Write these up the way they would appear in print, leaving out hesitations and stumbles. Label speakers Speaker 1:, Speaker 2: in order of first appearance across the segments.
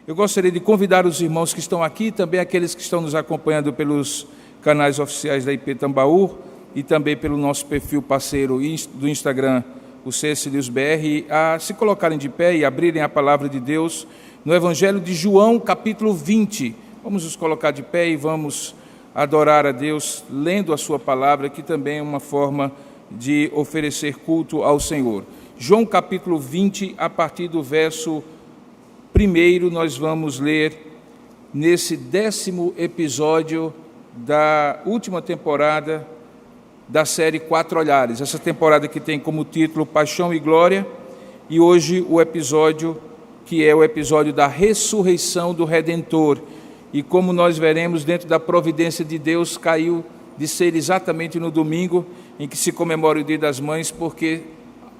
Speaker 1: Eu gostaria de convidar os irmãos que estão aqui, também aqueles que estão nos acompanhando pelos canais oficiais da IP Tambaú e também pelo nosso perfil parceiro do Instagram, o CS News BR, a se colocarem de pé e abrirem a palavra de Deus no Evangelho de João, capítulo 20. Vamos nos colocar de pé e vamos adorar a Deus lendo a sua palavra, que também é uma forma de oferecer culto ao Senhor. João, capítulo 20, a partir do verso 1, nós vamos ler nesse 10º episódio da última temporada da série Quatro Olhares. Essa temporada que tem como título Paixão e Glória, e hoje o episódio que é o episódio da ressurreição do Redentor. E como nós veremos, dentro da providência de Deus, caiu de ser exatamente no domingo em que se comemora o Dia das Mães, porque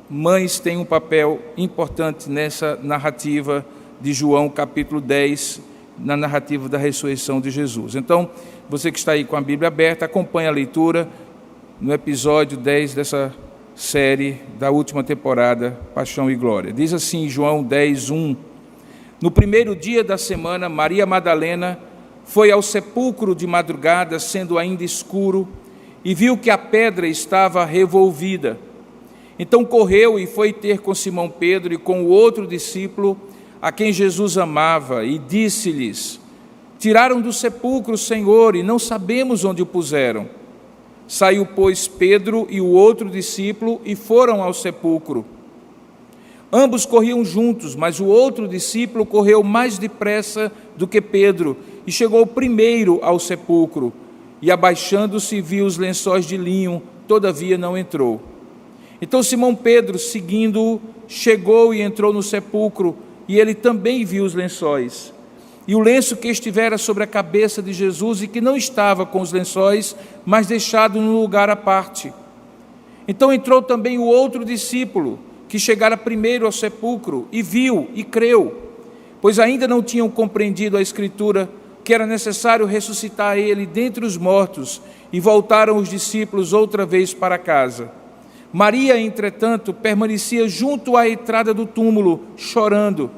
Speaker 1: mães têm um papel importante nessa narrativa de João, capítulo 10, na narrativa da ressurreição de Jesus. Então, você que está aí com a Bíblia aberta, acompanhe a leitura no episódio 10 dessa série da última temporada, Paixão e Glória. Diz assim, João 10, 1: No primeiro dia da semana, Maria Madalena foi ao sepulcro de madrugada, sendo ainda escuro, e viu que a pedra estava revolvida. Então correu e foi ter com Simão Pedro e com o outro discípulo, a quem Jesus amava, e disse-lhes: Tiraram do sepulcro o Senhor, e não sabemos onde o puseram. Saiu, pois, Pedro e o outro discípulo, e foram ao sepulcro. Ambos corriam juntos, mas o outro discípulo correu mais depressa do que Pedro, e chegou primeiro ao sepulcro, e abaixando-se viu os lençóis de linho, todavia não entrou. Então Simão Pedro, seguindo-o, chegou e entrou no sepulcro, e ele também viu os lençóis, e o lenço que estivera sobre a cabeça de Jesus, e que não estava com os lençóis, mas deixado num lugar à parte. Então entrou também o outro discípulo, que chegara primeiro ao sepulcro, e viu e creu, pois ainda não tinham compreendido a Escritura, que era necessário ressuscitar ele dentre os mortos, e voltaram os discípulos outra vez para casa. Maria, entretanto, permanecia junto à entrada do túmulo, chorando.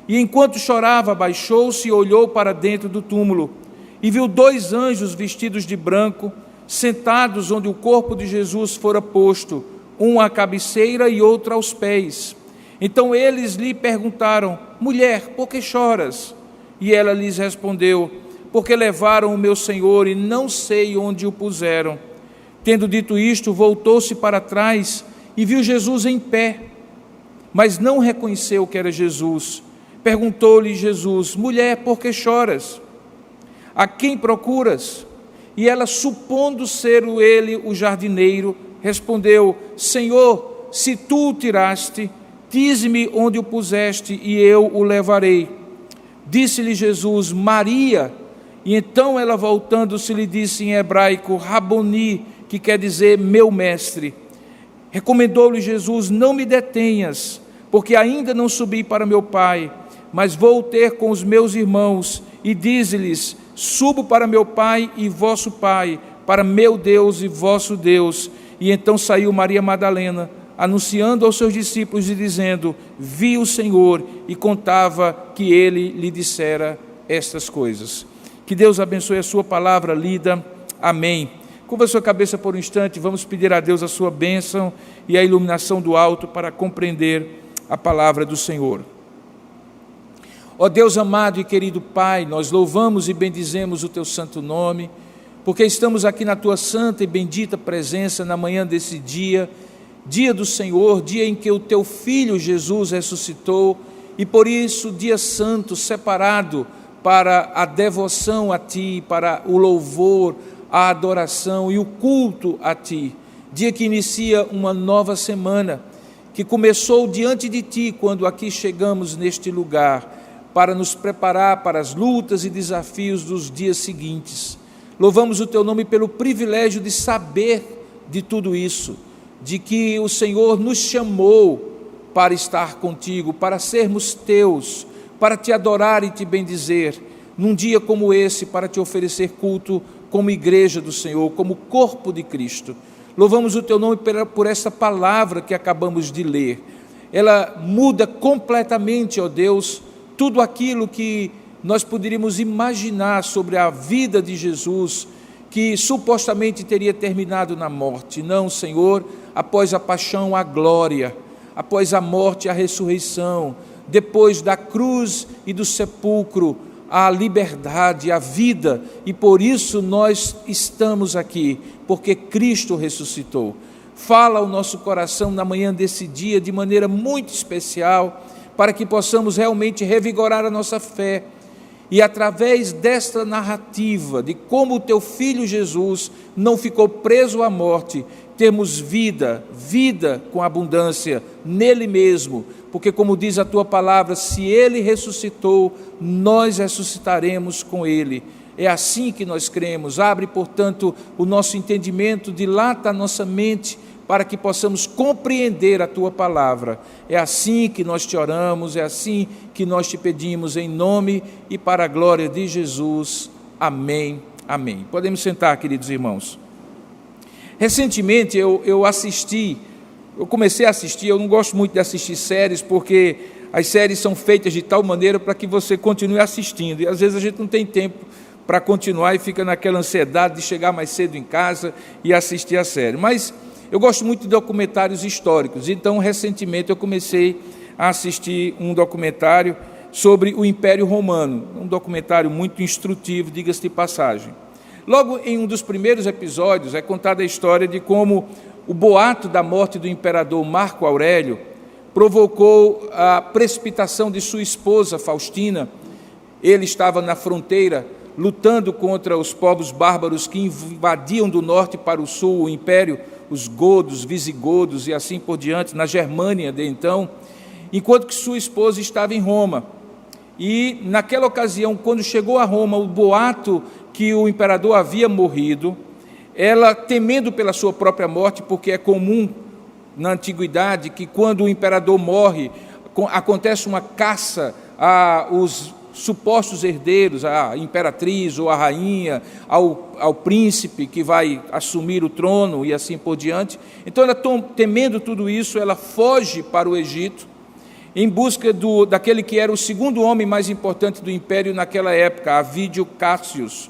Speaker 1: E enquanto chorava, abaixou-se e olhou para dentro do túmulo, e viu 2 anjos vestidos de branco, sentados onde o corpo de Jesus fora posto, um à cabeceira e outro aos pés. Então eles lhe perguntaram: Mulher, por que choras? E ela lhes respondeu: Porque levaram o meu Senhor e não sei onde o puseram. Tendo dito isto, voltou-se para trás e viu Jesus em pé, mas não reconheceu que era Jesus. Perguntou-lhe Jesus: Mulher, por que choras? A quem procuras? E ela, supondo ser ele o jardineiro, respondeu: Senhor, se tu o tiraste, dize-me onde o puseste e eu o levarei. Disse-lhe Jesus: Maria. E então ela, voltando-se, lhe disse em hebraico: Raboni, que quer dizer meu mestre. Recomendou-lhe Jesus: Não me detenhas, porque ainda não subi para meu Pai, mas vou ter com os meus irmãos, e dize-lhes: Subo para meu Pai e vosso Pai, para meu Deus e vosso Deus. E então saiu Maria Madalena, anunciando aos seus discípulos e dizendo: Vi o Senhor, e contava que ele lhe dissera estas coisas. Que Deus abençoe a sua palavra lida. Amém. Curva a sua cabeça por um instante, vamos pedir a Deus a sua bênção e a iluminação do alto para compreender a palavra do Senhor. Ó Deus amado e querido Pai, nós louvamos e bendizemos o teu santo nome, porque estamos aqui na tua santa e bendita presença na manhã desse dia, dia do Senhor, dia em que o teu Filho Jesus ressuscitou, e por isso dia santo, separado para a devoção a Ti, para o louvor, a adoração e o culto a Ti. Dia que inicia uma nova semana, que começou diante de Ti, quando aqui chegamos neste lugar, para nos preparar para as lutas e desafios dos dias seguintes. Louvamos o Teu nome pelo privilégio de saber de tudo isso, de que o Senhor nos chamou para estar contigo, para sermos Teus, para Te adorar e Te bendizer, num dia como esse, para Te oferecer culto como igreja do Senhor, como corpo de Cristo. Louvamos o Teu nome por essa palavra que acabamos de ler. Ela muda completamente, ó Deus, tudo aquilo que nós poderíamos imaginar sobre a vida de Jesus, que supostamente teria terminado na morte. Não, Senhor, após a paixão, a glória, após a morte, a ressurreição, depois da cruz e do sepulcro, a liberdade, a vida, e por isso nós estamos aqui, porque Cristo ressuscitou. Fala ao nosso coração na manhã desse dia de maneira muito especial, para que possamos realmente revigorar a nossa fé, e através desta narrativa de como o teu Filho Jesus não ficou preso à morte, termos vida com abundância nele mesmo, porque como diz a tua palavra, se ele ressuscitou, nós ressuscitaremos com ele. É assim que nós cremos. Abre, portanto, o nosso entendimento, dilata a nossa mente, para que possamos compreender a tua palavra. É assim que nós te oramos, é assim que nós te pedimos, em nome e para a glória de Jesus. Amém, amém. Podemos sentar, queridos irmãos. Recentemente eu comecei a assistir, eu não gosto muito de assistir séries, porque as séries são feitas de tal maneira para que você continue assistindo, e às vezes a gente não tem tempo para continuar e fica naquela ansiedade de chegar mais cedo em casa e assistir a série. Mas eu gosto muito de documentários históricos, então recentemente eu comecei a assistir um documentário sobre o Império Romano, um documentário muito instrutivo, diga-se de passagem. Logo em um dos primeiros episódios é contada a história de como o boato da morte do imperador Marco Aurélio provocou a precipitação de sua esposa Faustina. Ele estava na fronteira lutando contra os povos bárbaros que invadiam do norte para o sul o império, os godos, visigodos e assim por diante, na Germânia de então, enquanto que sua esposa estava em Roma. E naquela ocasião, quando chegou a Roma, o boato que o imperador havia morrido, ela, temendo pela sua própria morte, porque é comum na antiguidade que quando o imperador morre, acontece uma caça aos supostos herdeiros, à imperatriz ou à rainha, ao príncipe que vai assumir o trono e assim por diante. Então ela, temendo tudo isso, ela foge para o Egito, em busca daquele que era o segundo homem mais importante do império naquela época, Avídio Cássius.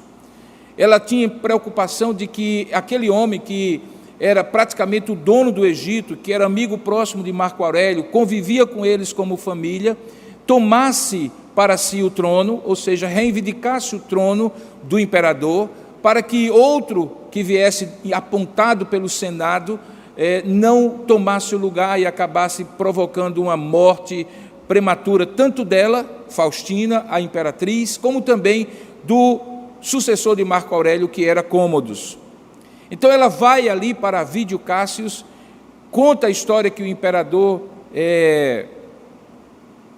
Speaker 1: Ela tinha preocupação de que aquele homem que era praticamente o dono do Egito, que era amigo próximo de Marco Aurélio, convivia com eles como família, tomasse para si o trono, ou seja, reivindicasse o trono do imperador, para que outro que viesse apontado pelo Senado não tomasse o lugar e acabasse provocando uma morte prematura, tanto dela, Faustina, a imperatriz, como também do sucessor de Marco Aurélio, que era Cômodos. Então ela vai ali para Avídio Cássius, conta a história que o imperador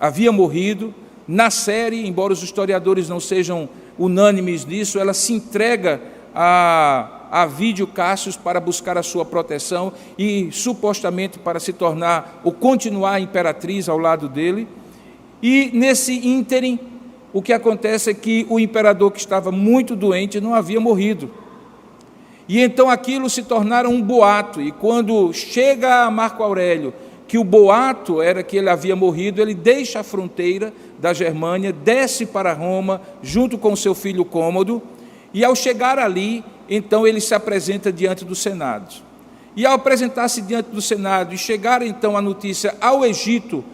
Speaker 1: havia morrido. Na série, embora os historiadores não sejam unânimes nisso, ela se entrega a Avídio Cássius para buscar a sua proteção e supostamente para se tornar ou continuar a imperatriz ao lado dele. E nesse ínterim, o que acontece é que o imperador, que estava muito doente, não havia morrido. E então aquilo se tornara um boato, e quando chega a Marco Aurélio que o boato era que ele havia morrido, ele deixa a fronteira da Germânia, desce para Roma, junto com seu filho Cômodo, e ao chegar ali, então ele se apresenta diante do Senado. E ao apresentar-se diante do Senado, e chegar então a notícia ao Egito,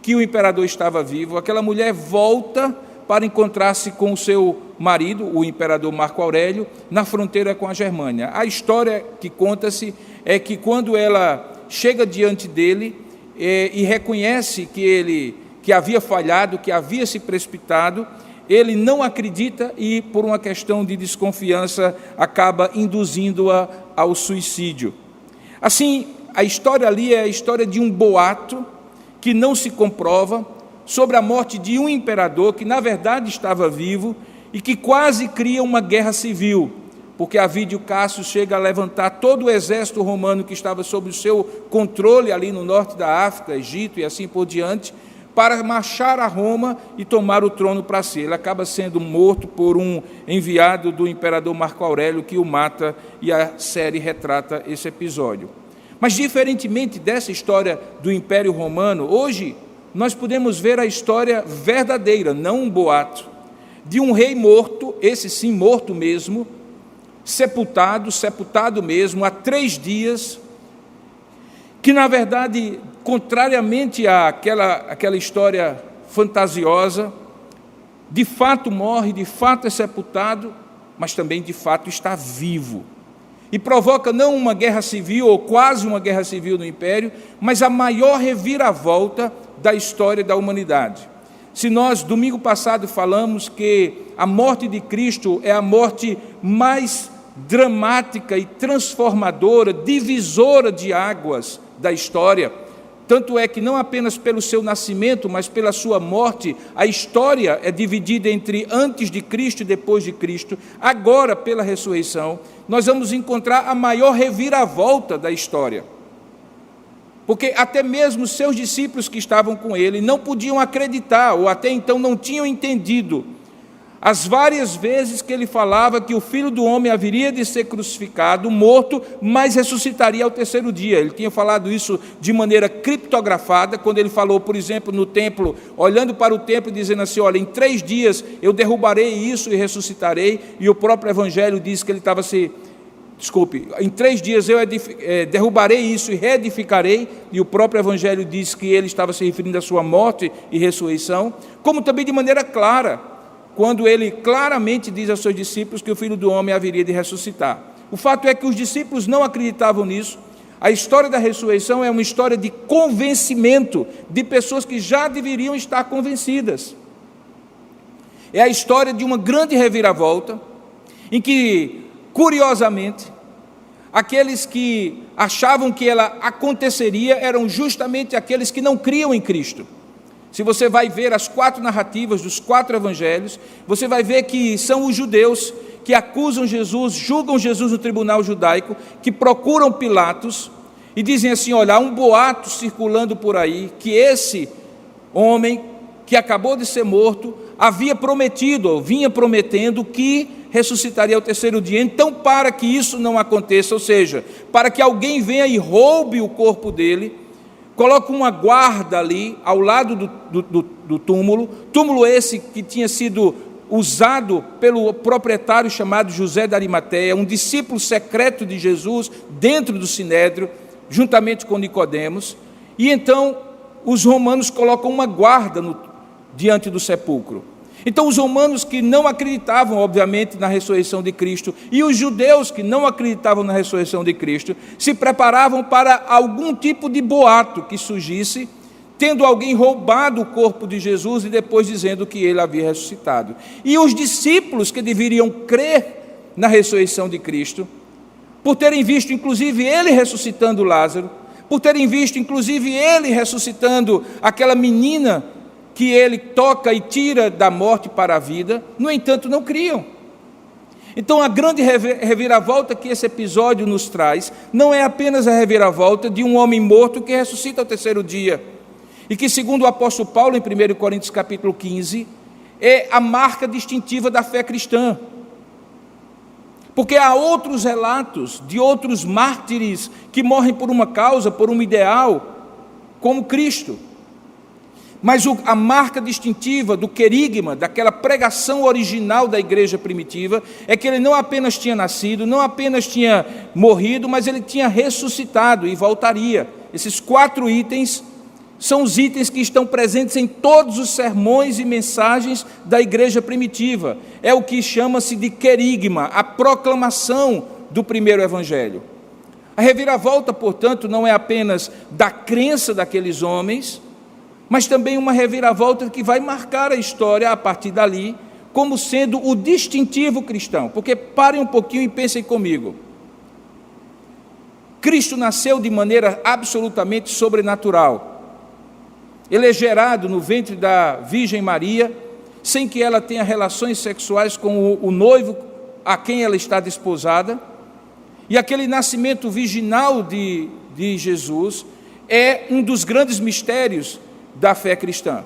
Speaker 1: que o imperador estava vivo, aquela mulher volta para encontrar-se com o seu marido, o imperador Marco Aurélio, na fronteira com a Germânia. A história que conta-se é que quando ela chega diante dele e reconhece que havia falhado, que havia se precipitado, ele não acredita e, por uma questão de desconfiança, acaba induzindo-a ao suicídio. Assim, a história ali é a história de um boato que não se comprova, sobre a morte de um imperador que, na verdade, estava vivo e que quase cria uma guerra civil, porque Avídio Cássius chega a levantar todo o exército romano que estava sob o seu controle ali no norte da África, Egito e assim por diante, para marchar a Roma e tomar o trono para si. Ele acaba sendo morto por um enviado do imperador Marco Aurélio, que o mata, e a série retrata esse episódio. Mas, diferentemente dessa história do Império Romano, hoje nós podemos ver a história verdadeira, não um boato, de um rei morto, esse sim morto mesmo, sepultado mesmo, há 3 dias, que na verdade, contrariamente àquela história fantasiosa, de fato morre, de fato é sepultado, mas também de fato está vivo. E provoca não uma guerra civil, ou quase uma guerra civil no Império, mas a maior reviravolta da história da humanidade. Se nós, domingo passado, falamos que a morte de Cristo é a morte mais dramática e transformadora, divisora de águas da história, tanto é que não apenas pelo seu nascimento, mas pela sua morte, a história é dividida entre antes de Cristo e depois de Cristo. Agora, pela ressurreição, nós vamos encontrar a maior reviravolta da história. Porque até mesmo seus discípulos que estavam com ele não podiam acreditar, ou até então não tinham entendido as várias vezes que ele falava que o Filho do Homem haveria de ser crucificado, morto, mas ressuscitaria ao 3º dia. Ele tinha falado isso de maneira criptografada, quando ele falou, por exemplo, no templo, olhando para o templo e dizendo assim, olha, em 3 dias eu derrubarei isso e ressuscitarei, e o próprio Evangelho diz que ele estava em 3 dias eu derrubarei isso e reedificarei, e o próprio Evangelho diz que ele estava se referindo à sua morte e ressurreição, como também de maneira clara, quando ele claramente diz aos seus discípulos que o Filho do Homem haveria de ressuscitar. O fato é que os discípulos não acreditavam nisso. A história da ressurreição é uma história de convencimento de pessoas que já deveriam estar convencidas. É a história de uma grande reviravolta, em que, curiosamente, aqueles que achavam que ela aconteceria eram justamente aqueles que não criam em Cristo. Se você vai ver as 4 narrativas dos 4 evangelhos, você vai ver que são os judeus que acusam Jesus, julgam Jesus no tribunal judaico, que procuram Pilatos e dizem assim, olha, há um boato circulando por aí, que esse homem que acabou de ser morto, havia prometido, ou vinha prometendo que ressuscitaria ao 3º dia. Então, para que isso não aconteça, ou seja, para que alguém venha e roube o corpo dele, coloca uma guarda ali, ao lado do túmulo esse que tinha sido usado pelo proprietário chamado José de Arimateia, um discípulo secreto de Jesus, dentro do Sinédrio, juntamente com Nicodemos, e então os romanos colocam uma guarda diante do sepulcro. Então os romanos que não acreditavam, obviamente, na ressurreição de Cristo, e os judeus que não acreditavam na ressurreição de Cristo, se preparavam para algum tipo de boato que surgisse, tendo alguém roubado o corpo de Jesus e depois dizendo que ele havia ressuscitado. E os discípulos que deveriam crer na ressurreição de Cristo, por terem visto inclusive ele ressuscitando Lázaro, por terem visto inclusive ele ressuscitando aquela menina que ele toca e tira da morte para a vida, no entanto não criam. Então a grande reviravolta que esse episódio nos traz, não é apenas a reviravolta de um homem morto que ressuscita ao 3º dia, e que segundo o apóstolo Paulo em 1 Coríntios capítulo 15, é a marca distintiva da fé cristã. Porque há outros relatos de outros mártires que morrem por uma causa, por um ideal, como Cristo. Mas a marca distintiva do querigma, daquela pregação original da igreja primitiva, é que ele não apenas tinha nascido, não apenas tinha morrido, mas ele tinha ressuscitado e voltaria. Esses 4 itens são os itens que estão presentes em todos os sermões e mensagens da igreja primitiva. É o que chama-se de querigma, a proclamação do primeiro evangelho. A reviravolta, portanto, não é apenas da crença daqueles homens, mas também uma reviravolta que vai marcar a história a partir dali, como sendo o distintivo cristão. Porque parem um pouquinho e pensem comigo. Cristo nasceu de maneira absolutamente sobrenatural. Ele é gerado no ventre da Virgem Maria, sem que ela tenha relações sexuais com o noivo a quem ela está desposada. E aquele nascimento virginal de Jesus é um dos grandes mistérios da fé cristã.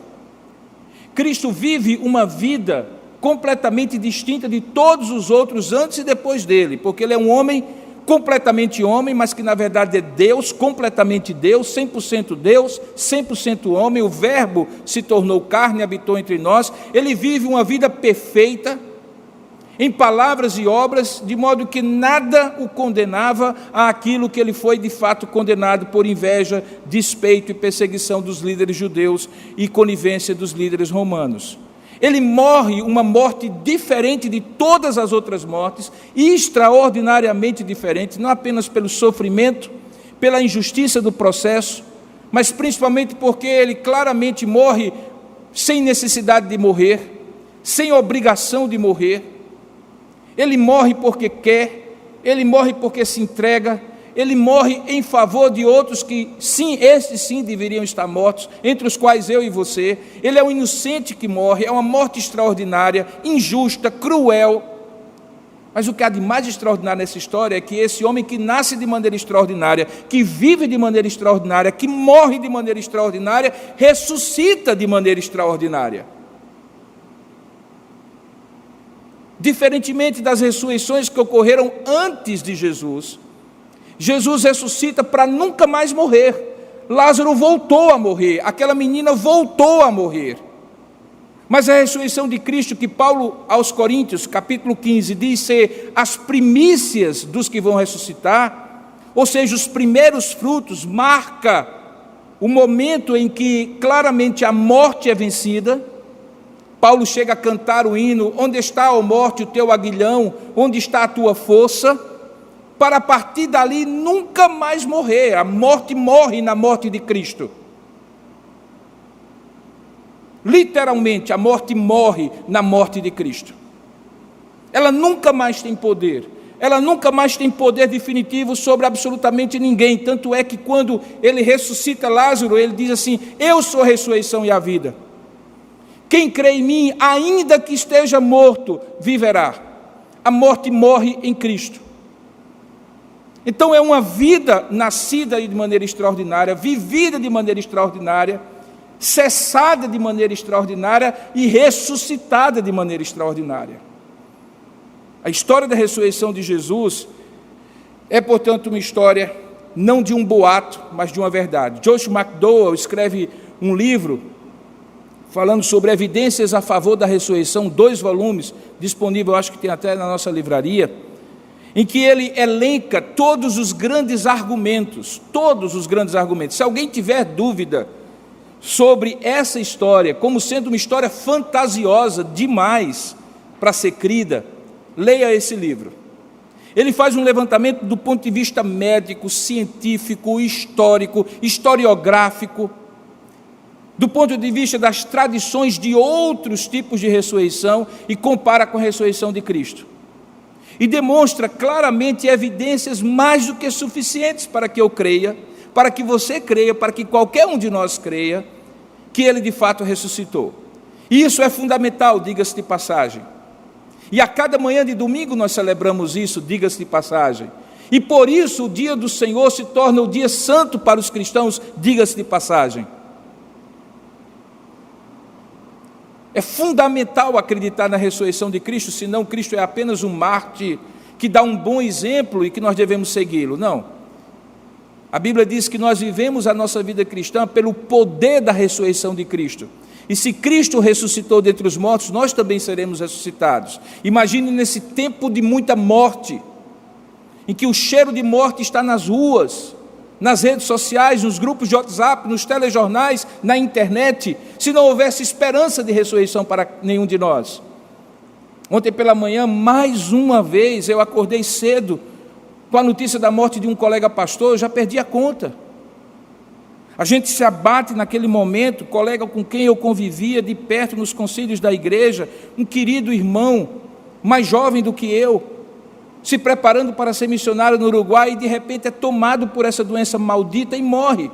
Speaker 1: Cristo vive uma vida completamente distinta de todos os outros antes e depois dele, porque ele é um homem completamente homem, mas que na verdade é Deus, completamente Deus, 100% homem. O Verbo se tornou carne e habitou entre nós. Ele vive uma vida perfeita, em palavras e obras, de modo que nada o condenava àquilo que ele foi de fato condenado por inveja, despeito e perseguição dos líderes judeus e conivência dos líderes romanos. Ele morre uma morte diferente de todas as outras mortes, extraordinariamente diferente, não apenas pelo sofrimento, pela injustiça do processo, mas principalmente porque ele claramente morre sem necessidade de morrer, sem obrigação de morrer. Ele morre porque quer, ele morre porque se entrega, ele morre em favor de outros que, sim, estes sim deveriam estar mortos, entre os quais eu e você. Ele é um inocente que morre, é uma morte extraordinária, injusta, cruel. Mas o que há de mais extraordinário nessa história é que esse homem que nasce de maneira extraordinária, que vive de maneira extraordinária, que morre de maneira extraordinária, ressuscita de maneira extraordinária. Diferentemente das ressurreições que ocorreram antes de Jesus, Jesus ressuscita para nunca mais morrer. Lázaro voltou a morrer, aquela menina voltou a morrer. Mas a ressurreição de Cristo, que Paulo aos Coríntios, capítulo 15, diz ser as primícias dos que vão ressuscitar, ou seja, os primeiros frutos, marca o momento em que claramente a morte é vencida. Paulo chega a cantar o hino: onde está, ó morte, o teu aguilhão? Onde está a tua força? Para a partir dali nunca mais morrer. A morte morre na morte de Cristo. Literalmente, a morte morre na morte de Cristo. Ela nunca mais tem poder. Ela nunca mais tem poder definitivo sobre absolutamente ninguém. Tanto é que quando ele ressuscita Lázaro, ele diz assim: eu sou a ressurreição e a vida. Quem crê em mim, ainda que esteja morto, viverá. A morte morre em Cristo. Então é uma vida nascida de maneira extraordinária, vivida de maneira extraordinária, cessada de maneira extraordinária e ressuscitada de maneira extraordinária. A história da ressurreição de Jesus é, portanto, uma história não de um boato, mas de uma verdade. Josh McDowell escreve um livro falando sobre evidências a favor da ressurreição, 2 volumes, disponível, acho que tem até na nossa livraria, em que ele elenca todos os grandes argumentos. Se alguém tiver dúvida sobre essa história, como sendo uma história fantasiosa demais para ser crida, leia esse livro. Ele faz um levantamento do ponto de vista médico, científico, histórico, historiográfico, do ponto de vista das tradições de outros tipos de ressurreição, e compara com a ressurreição de Cristo. E demonstra claramente evidências mais do que suficientes para que eu creia, para que você creia, para que qualquer um de nós creia, que ele de fato ressuscitou. E isso é fundamental, diga-se de passagem. E a cada manhã de domingo nós celebramos isso, diga-se de passagem. E por isso o dia do Senhor se torna o dia santo para os cristãos, diga-se de passagem. É fundamental acreditar na ressurreição de Cristo, senão Cristo é apenas um mártir que dá um bom exemplo e que nós devemos segui-lo. Não. A Bíblia diz que nós vivemos a nossa vida cristã pelo poder da ressurreição de Cristo. E se Cristo ressuscitou dentre os mortos, nós também seremos ressuscitados. Imagine nesse tempo de muita morte, em que o cheiro de morte está nas ruas, nas redes sociais, nos grupos de WhatsApp, nos telejornais, na internet, se não houvesse esperança de ressurreição para nenhum de nós. Ontem pela manhã, mais uma vez, eu acordei cedo com a notícia da morte de um colega pastor, eu já perdi a conta. A gente se abate naquele momento, colega com quem eu convivia de perto nos concílios da igreja, um querido irmão, mais jovem do que eu, se preparando para ser missionário no Uruguai, e de repente é tomado por essa doença maldita e morre.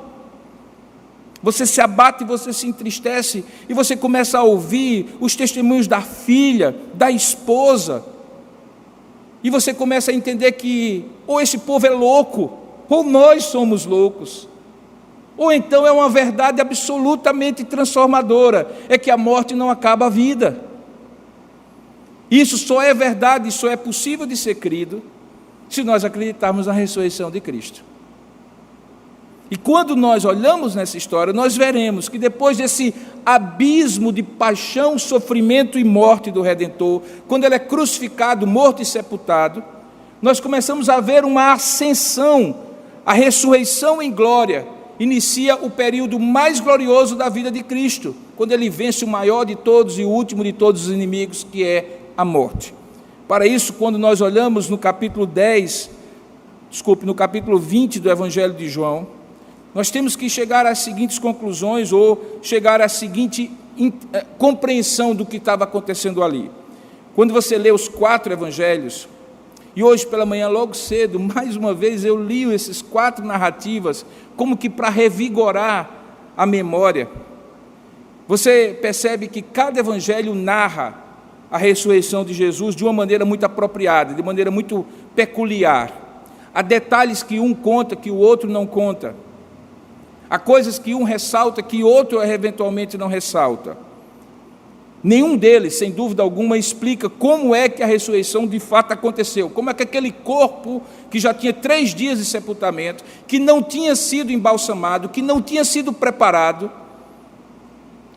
Speaker 1: Você se abate, você se entristece, e você começa a ouvir os testemunhos da filha, da esposa, e você começa a entender que ou esse povo é louco, ou nós somos loucos, ou então é uma verdade absolutamente transformadora, é que a morte não acaba a vida. Isso só é verdade, só é possível de ser crido se nós acreditarmos na ressurreição de Cristo. E quando nós olhamos nessa história, nós veremos que depois desse abismo de paixão, sofrimento e morte do Redentor, quando ele é crucificado, morto e sepultado, nós começamos a ver uma ascensão, a ressurreição em glória, inicia o período mais glorioso da vida de Cristo, quando ele vence o maior de todos e o último de todos os inimigos, que é a morte. Para isso, quando nós olhamos no capítulo 20 do Evangelho de João, nós temos que chegar às seguintes conclusões ou chegar à seguinte compreensão do que estava acontecendo ali. Quando você lê os 4 evangelhos, e hoje pela manhã logo cedo, mais uma vez eu li esses 4 narrativas, como que para revigorar a memória, você percebe que cada evangelho narra a ressurreição de Jesus de uma maneira muito apropriada, de maneira muito peculiar. Há detalhes que um conta que o outro não conta. Há coisas que um ressalta que outro eventualmente não ressalta. Nenhum deles, sem dúvida alguma, explica como é que a ressurreição de fato aconteceu. Como é que aquele corpo que já tinha 3 dias de sepultamento, que não tinha sido embalsamado, que não tinha sido preparado,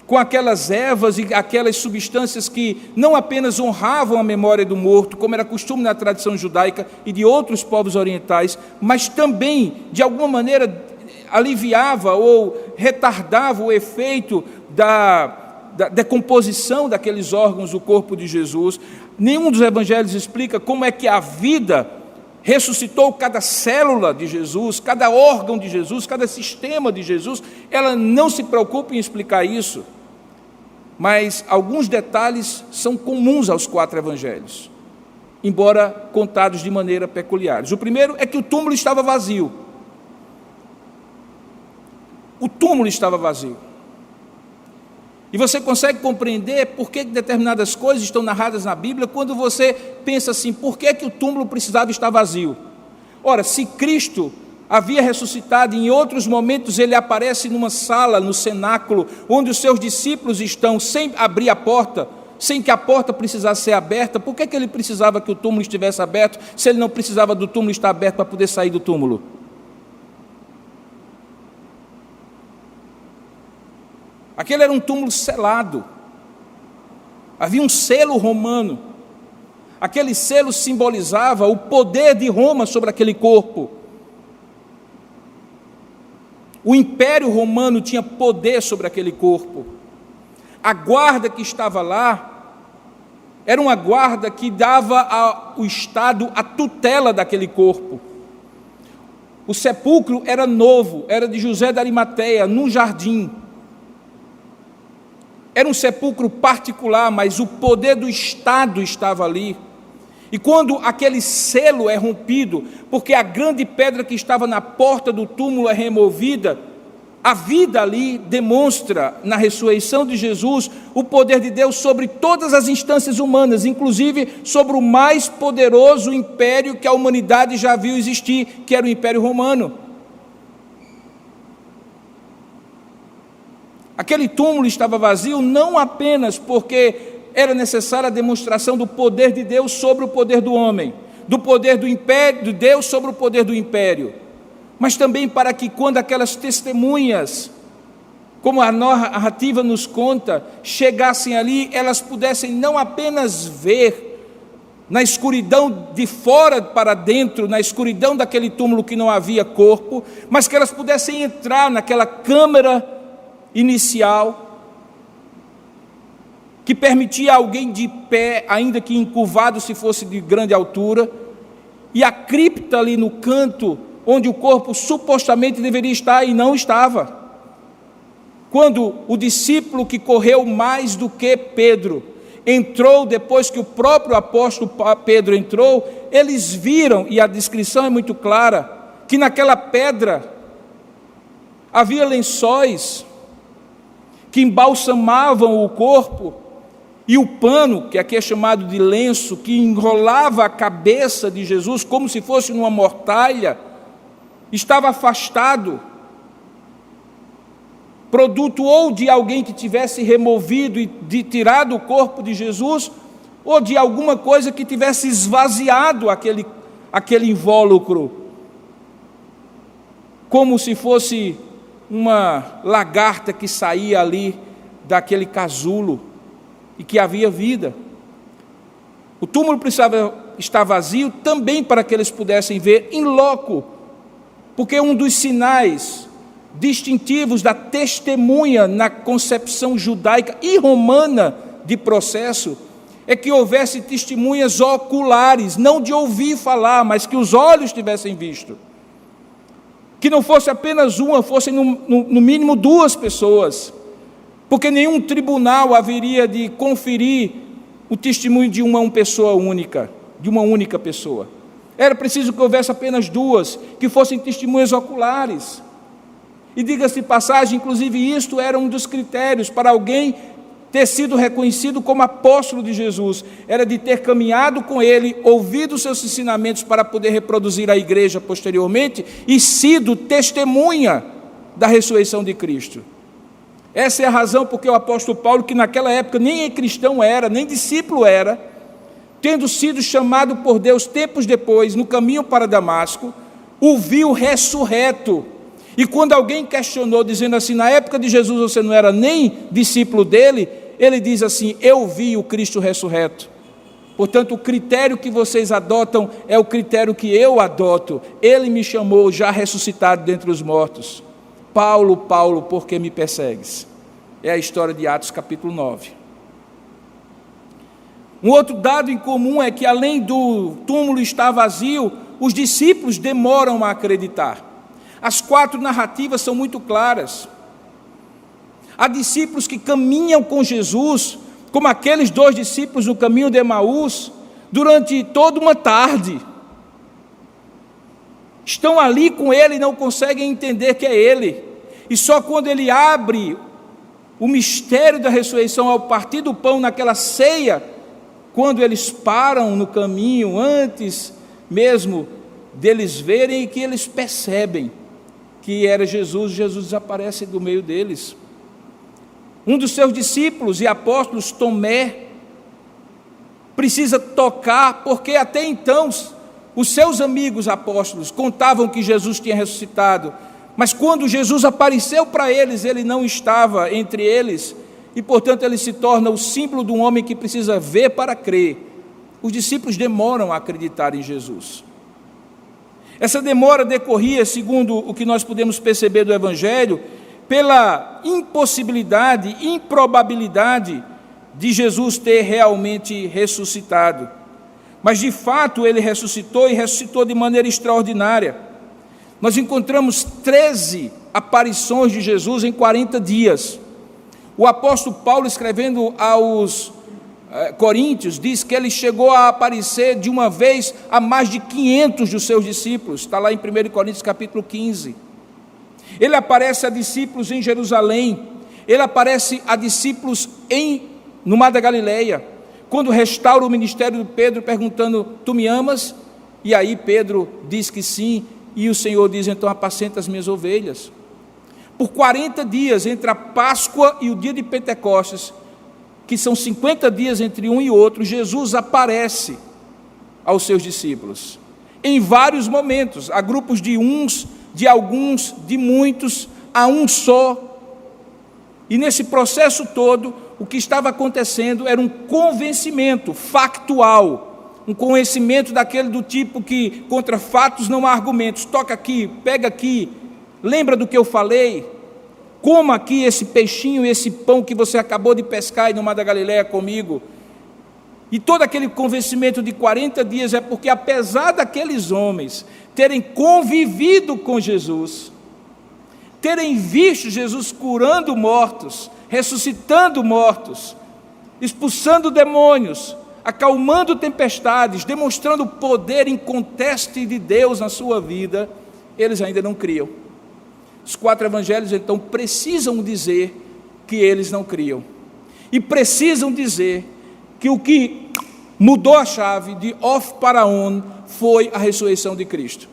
Speaker 1: com aquelas ervas e aquelas substâncias que não apenas honravam a memória do morto, como era costume na tradição judaica e de outros povos orientais, mas também, de alguma maneira, aliviava ou retardava o efeito da decomposição daqueles órgãos do corpo de Jesus. Nenhum dos evangelhos explica como é que a vida ressuscitou cada célula de Jesus, cada órgão de Jesus, cada sistema de Jesus. Ela não se preocupa em explicar isso, mas alguns detalhes são comuns aos 4 evangelhos, embora contados de maneira peculiar. O primeiro é que o túmulo estava vazio. O túmulo estava vazio. E você consegue compreender por que determinadas coisas estão narradas na Bíblia quando você pensa assim, por que o túmulo precisava estar vazio? Ora, se Cristo havia ressuscitado, em outros momentos ele aparece numa sala, no cenáculo, onde os seus discípulos estão, sem abrir a porta, sem que a porta precisasse ser aberta, por que ele precisava que o túmulo estivesse aberto, se ele não precisava do túmulo estar aberto para poder sair do túmulo? Aquele era um túmulo selado, havia um selo romano, aquele selo simbolizava o poder de Roma sobre aquele corpo. O Império Romano tinha poder sobre aquele corpo. A guarda que estava lá era uma guarda que dava ao Estado a tutela daquele corpo. O sepulcro era novo, era de José de Arimateia, num jardim. Era um sepulcro particular, mas o poder do Estado estava ali. E quando aquele selo é rompido, porque a grande pedra que estava na porta do túmulo é removida, a vida ali demonstra, na ressurreição de Jesus, o poder de Deus sobre todas as instâncias humanas, inclusive sobre o mais poderoso império que a humanidade já viu existir, que era o Império Romano. Aquele túmulo estava vazio não apenas porque era necessária a demonstração do poder de Deus sobre o poder do homem, do poder do império, de Deus sobre o poder do império, mas também para que quando aquelas testemunhas, como a narrativa nos conta, chegassem ali, elas pudessem não apenas ver na escuridão de fora para dentro, na escuridão daquele túmulo que não havia corpo, mas que elas pudessem entrar naquela câmara inicial, que permitia alguém de pé, ainda que encurvado se fosse de grande altura, e a cripta ali no canto, onde o corpo supostamente deveria estar e não estava. Quando o discípulo que correu mais do que Pedro entrou, depois que o próprio apóstolo Pedro entrou, eles viram, e a descrição é muito clara, que naquela pedra havia lençóis que embalsamavam o corpo, e o pano, que aqui é chamado de lenço, que enrolava a cabeça de Jesus como se fosse numa mortalha, estava afastado, produto ou de alguém que tivesse removido e tirado o corpo de Jesus, ou de alguma coisa que tivesse esvaziado aquele invólucro, como se fosse uma lagarta que saía ali daquele casulo e que havia vida. O túmulo precisava estar vazio também para que eles pudessem ver in loco, porque um dos sinais distintivos da testemunha na concepção judaica e romana de processo é que houvesse testemunhas oculares, não de ouvir falar, mas que os olhos tivessem visto. Que não fosse apenas uma, fossem no mínimo 2 pessoas, porque nenhum tribunal haveria de conferir o testemunho de uma pessoa única, de uma única pessoa. Era preciso que houvesse apenas 2, que fossem testemunhas oculares. E diga-se de passagem, inclusive isto era um dos critérios para alguém ter sido reconhecido como apóstolo de Jesus, era de ter caminhado com ele, ouvido seus ensinamentos para poder reproduzir a igreja posteriormente e sido testemunha da ressurreição de Cristo. Essa é a razão porque o apóstolo Paulo, que naquela época nem cristão era, nem discípulo era, tendo sido chamado por Deus tempos depois, no caminho para Damasco, o viu ressurreto. E quando alguém questionou, dizendo assim, na época de Jesus você não era nem discípulo dele, ele diz assim, eu vi o Cristo ressurreto. Portanto, o critério que vocês adotam é o critério que eu adoto. Ele me chamou já ressuscitado dentre os mortos. Paulo, Paulo, por que me persegues? É a história de Atos capítulo 9. Um outro dado em comum é que além do túmulo estar vazio, os discípulos demoram a acreditar. As 4 narrativas são muito claras. Há discípulos que caminham com Jesus, como aqueles 2 discípulos no caminho de Emaús, durante toda uma tarde. Estão ali com ele e não conseguem entender que é ele. E só quando ele abre o mistério da ressurreição ao partir do pão naquela ceia, quando eles param no caminho, antes mesmo deles verem, que eles percebem que era Jesus, Jesus desaparece do meio deles. Um dos seus discípulos e apóstolos, Tomé, precisa tocar, porque até então os seus amigos apóstolos contavam que Jesus tinha ressuscitado, mas quando Jesus apareceu para eles, ele não estava entre eles, e portanto ele se torna o símbolo de um homem que precisa ver para crer. Os discípulos demoram a acreditar em Jesus. Essa demora decorria, segundo o que nós podemos perceber do Evangelho, pela impossibilidade, improbabilidade de Jesus ter realmente ressuscitado. Mas de fato ele ressuscitou e ressuscitou de maneira extraordinária. Nós encontramos 13 aparições de Jesus em 40 dias. O apóstolo Paulo, escrevendo aos Coríntios, diz que ele chegou a aparecer de uma vez a mais de 500 dos seus discípulos. Está lá em 1 Coríntios capítulo 15. Ele aparece a discípulos em Jerusalém, ele aparece a discípulos no Mar da Galileia, quando restaura o ministério de Pedro, perguntando, tu me amas? E aí Pedro diz que sim, e o Senhor diz, então apacenta as minhas ovelhas. Por 40 dias, entre a Páscoa e o dia de Pentecostes, que são 50 dias entre um e outro, Jesus aparece aos seus discípulos, em vários momentos, a grupos de uns, de alguns, de muitos, a um só. E nesse processo todo, o que estava acontecendo era um convencimento factual, um conhecimento daquele do tipo que contra fatos não há argumentos, toca aqui, pega aqui, lembra do que eu falei, coma aqui esse peixinho, esse pão que você acabou de pescar aí no Mar da Galileia comigo. E todo aquele convencimento de 40 dias é porque apesar daqueles homens terem convivido com Jesus, terem visto Jesus curando mortos, ressuscitando mortos, expulsando demônios, acalmando tempestades, demonstrando poder inconteste de Deus na sua vida, eles ainda não criam. Os 4 evangelhos então precisam dizer que eles não criam, e precisam dizer que o que mudou a chave de off para on foi a ressurreição de Cristo.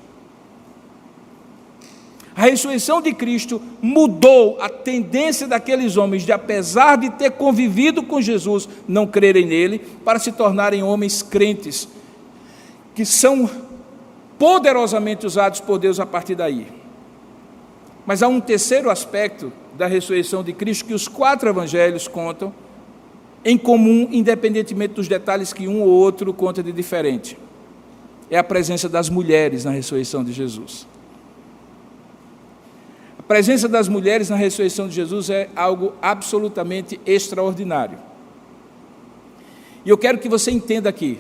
Speaker 1: A ressurreição de Cristo mudou a tendência daqueles homens de, apesar de ter convivido com Jesus, não crerem nele, para se tornarem homens crentes, que são poderosamente usados por Deus a partir daí. Mas há um terceiro aspecto da ressurreição de Cristo que os 4 evangelhos contam em comum, independentemente dos detalhes que um ou outro conta de diferente. É a presença das mulheres na ressurreição de Jesus. A presença das mulheres na ressurreição de Jesus é algo absolutamente extraordinário. E eu quero que você entenda aqui,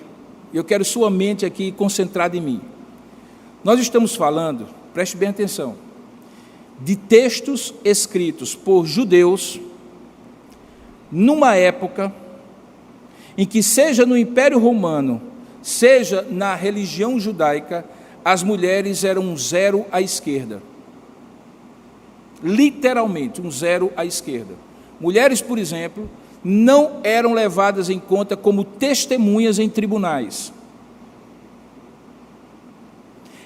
Speaker 1: eu quero sua mente aqui concentrada em mim. Nós estamos falando, preste bem atenção, de textos escritos por judeus, numa época em que, seja no Império Romano, seja na religião judaica, as mulheres eram um zero à esquerda. Literalmente, um zero à esquerda. Mulheres, por exemplo, não eram levadas em conta como testemunhas em tribunais.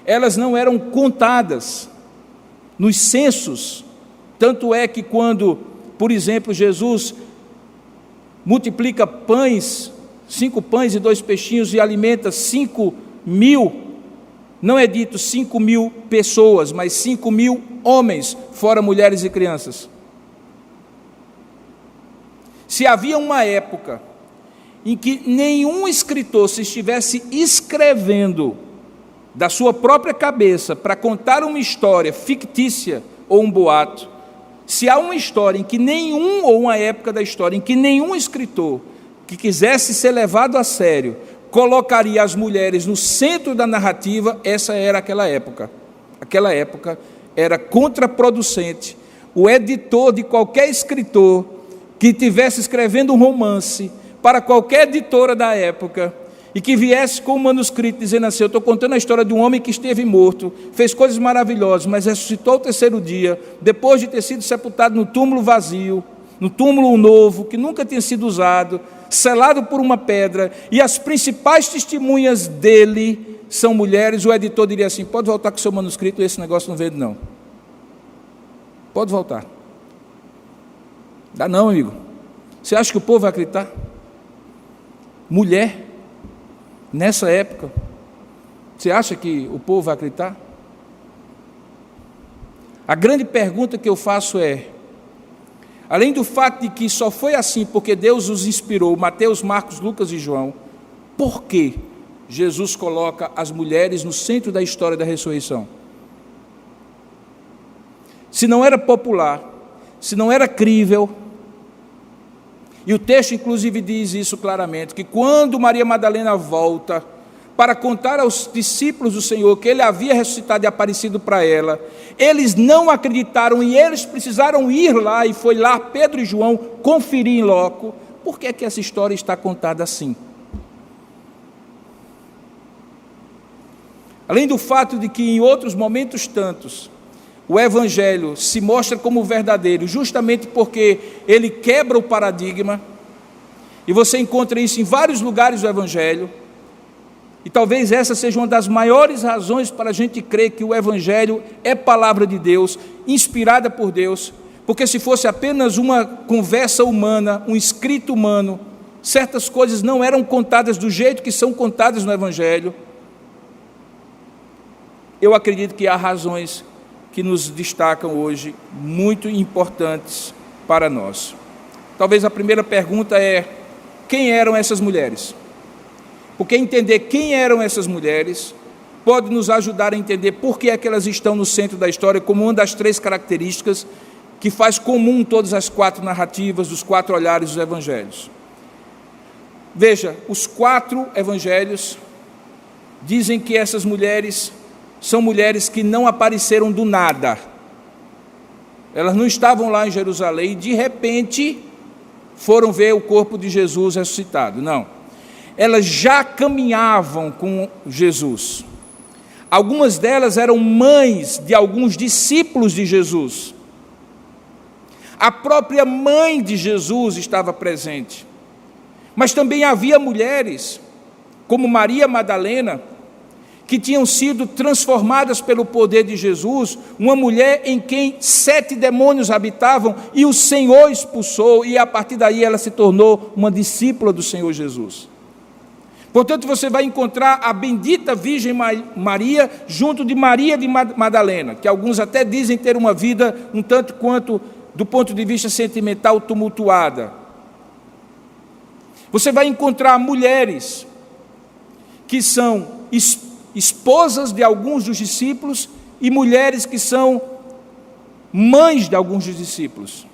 Speaker 1: Elas não eram contadas nos censos. Tanto é que quando, por exemplo, Jesus multiplica pães, 5 pães e 2 peixinhos e alimenta 5.000, não é dito 5.000 pessoas, mas 5.000 homens, fora mulheres e crianças. Se havia uma época em que nenhum escritor se estivesse escrevendo da sua própria cabeça para contar uma história fictícia ou um boato, se há uma história em que ou uma época da história em que nenhum escritor que quisesse ser levado a sério colocaria as mulheres no centro da narrativa, essa era aquela época. Aquela época era contraproducente. O editor de qualquer escritor que estivesse escrevendo um romance para qualquer editora da época e que viesse com um manuscrito dizendo assim: eu estou contando a história de um homem que esteve morto, fez coisas maravilhosas, mas ressuscitou ao 3º dia, depois de ter sido sepultado no túmulo vazio, no túmulo novo, que nunca tinha sido usado, selado por uma pedra, e as principais testemunhas dele são mulheres. O editor diria assim: pode voltar com o seu manuscrito, esse negócio não vende não. Pode voltar. Dá não, amigo. Você acha que o povo vai acreditar? Mulher, nessa época, você acha que o povo vai acreditar? A grande pergunta que eu faço é, além do fato de que só foi assim porque Deus os inspirou, Mateus, Marcos, Lucas e João, por que Jesus coloca as mulheres no centro da história da ressurreição? Se não era popular, se não era crível, e o texto inclusive diz isso claramente, que quando Maria Madalena volta para contar aos discípulos do Senhor que ele havia ressuscitado e aparecido para ela, eles não acreditaram e eles precisaram ir lá, e foi lá Pedro e João conferir em loco. Por que é que essa história está contada assim? Além do fato de que em outros momentos tantos, o Evangelho se mostra como verdadeiro, justamente porque ele quebra o paradigma, e você encontra isso em vários lugares do Evangelho, e talvez essa seja uma das maiores razões para a gente crer que o Evangelho é palavra de Deus, inspirada por Deus, porque se fosse apenas uma conversa humana, um escrito humano, certas coisas não eram contadas do jeito que são contadas no Evangelho. Eu acredito que há razões que nos destacam hoje, muito importantes para nós. Talvez a primeira pergunta é: quem eram essas mulheres? Porque entender quem eram essas mulheres pode nos ajudar a entender por que é que elas estão no centro da história, como uma das 3 características que faz comum todas as 4 narrativas, dos 4 olhares dos evangelhos. Veja, os 4 evangelhos dizem que essas mulheres são mulheres que não apareceram do nada. Elas não estavam lá em Jerusalém e de repente foram ver o corpo de Jesus ressuscitado. Não. Elas já caminhavam com Jesus. Algumas delas eram mães de alguns discípulos de Jesus. A própria mãe de Jesus estava presente. Mas também havia mulheres, como Maria Madalena, que tinham sido transformadas pelo poder de Jesus, uma mulher em quem 7 demônios habitavam e o Senhor expulsou, e a partir daí ela se tornou uma discípula do Senhor Jesus. Portanto, você vai encontrar a bendita Virgem Maria junto de Maria de Madalena, que alguns até dizem ter uma vida um tanto quanto, do ponto de vista sentimental, tumultuada. Você vai encontrar mulheres que são esposas de alguns dos discípulos e mulheres que são mães de alguns dos discípulos.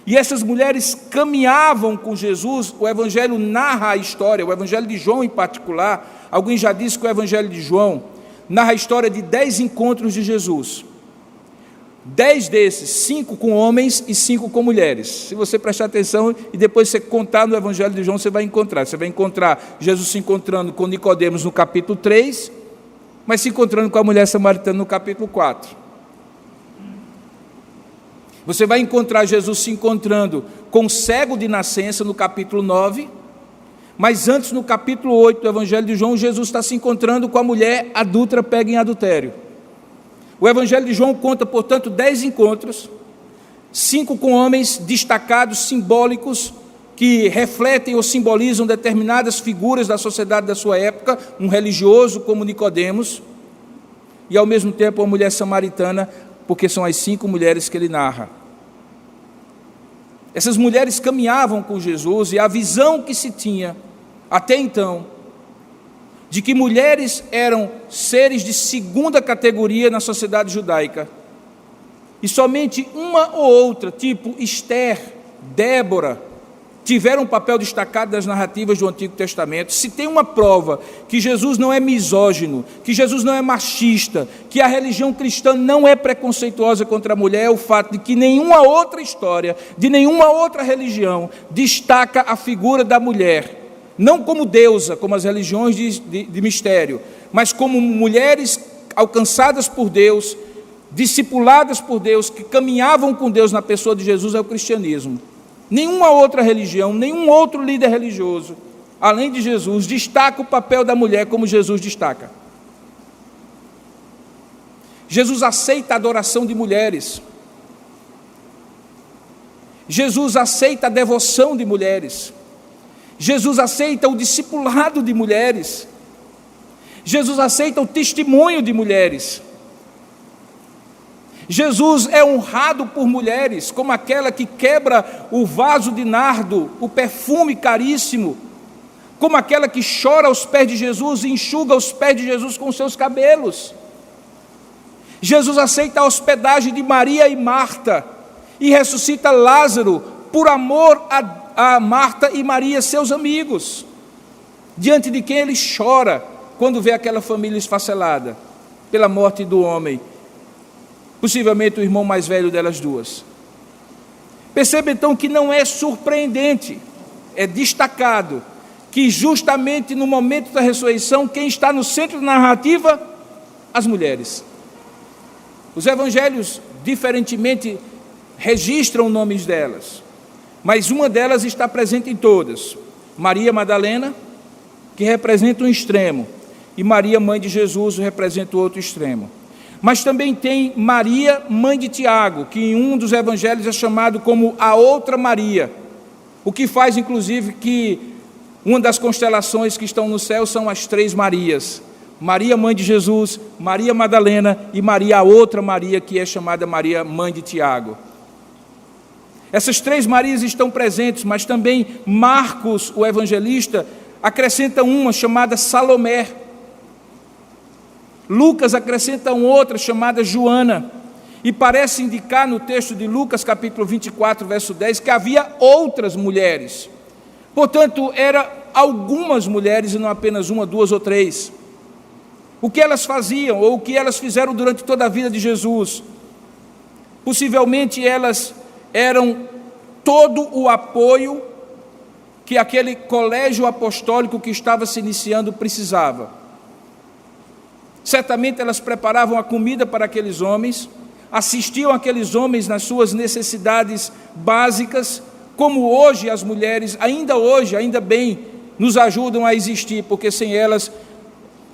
Speaker 1: E essas mulheres caminhavam com Jesus. O Evangelho narra a história, o Evangelho de João em particular. Alguém já disse que o Evangelho de João narra a história de 10 encontros de Jesus. 10 desses, 5 com homens e 5 com mulheres. Se você prestar atenção e depois você contar no Evangelho de João, você vai encontrar. Você vai encontrar Jesus se encontrando com Nicodemos no capítulo 3, mas se encontrando com a mulher samaritana no capítulo 4. Você vai encontrar Jesus se encontrando com o cego de nascença no capítulo 9, mas antes, no capítulo 8 do Evangelho de João, Jesus está se encontrando com a mulher adúltera pega em adultério. O Evangelho de João conta, portanto, 10 encontros, 5 com homens destacados, simbólicos, que refletem ou simbolizam determinadas figuras da sociedade da sua época, um religioso como Nicodemos, e ao mesmo tempo uma mulher samaritana, porque são as 5 mulheres que ele narra. Essas mulheres caminhavam com Jesus, e a visão que se tinha até então, de que mulheres eram seres de segunda categoria na sociedade judaica, e somente uma ou outra, tipo Esther, Débora, tiveram um papel destacado das narrativas do Antigo Testamento. Se tem uma prova que Jesus não é misógino, que Jesus não é machista, que a religião cristã não é preconceituosa contra a mulher, é o fato de que nenhuma outra história, de nenhuma outra religião, destaca a figura da mulher, não como deusa, como as religiões de mistério, mas como mulheres alcançadas por Deus, discipuladas por Deus, que caminhavam com Deus na pessoa de Jesus, é o cristianismo. Nenhuma outra religião, nenhum outro líder religioso, além de Jesus, destaca o papel da mulher como Jesus destaca. Jesus aceita a adoração de mulheres. Jesus aceita a devoção de mulheres. Jesus aceita o discipulado de mulheres. Jesus aceita o testemunho de mulheres. Jesus é honrado por mulheres, como aquela que quebra o vaso de nardo, o perfume caríssimo, como aquela que chora aos pés de Jesus e enxuga os pés de Jesus com seus cabelos. Jesus aceita a hospedagem de Maria e Marta e ressuscita Lázaro por amor a Marta e Maria, seus amigos, diante de quem ele chora quando vê aquela família esfacelada pela morte do homem, possivelmente o irmão mais velho delas duas. Perceba então que não é surpreendente, é destacado, que justamente no momento da ressurreição, quem está no centro da narrativa? As mulheres. Os evangelhos, diferentemente, registram nomes delas, mas uma delas está presente em todas. Maria Madalena, que representa um extremo, e Maria, mãe de Jesus, representa o outro extremo. Mas também tem Maria, mãe de Tiago, que em um dos evangelhos é chamado como a outra Maria, o que faz, inclusive, que uma das constelações que estão no céu são as 3 Marias: Maria, mãe de Jesus, Maria Madalena e Maria, a outra Maria, que é chamada Maria, mãe de Tiago. Essas 3 Marias estão presentes, mas também Marcos, o evangelista, acrescenta uma chamada Salomé. Lucas acrescenta outra chamada Joana, e parece indicar no texto de Lucas, capítulo 24, verso 10, que havia outras mulheres. Portanto, eram algumas mulheres e não apenas uma, 2 ou 3. O que elas faziam, ou o que elas fizeram durante toda a vida de Jesus? Possivelmente elas eram todo o apoio que aquele colégio apostólico que estava se iniciando precisava. Certamente elas preparavam a comida para aqueles homens, assistiam aqueles homens nas suas necessidades básicas, como hoje as mulheres, ainda hoje, ainda bem, nos ajudam a existir, porque sem elas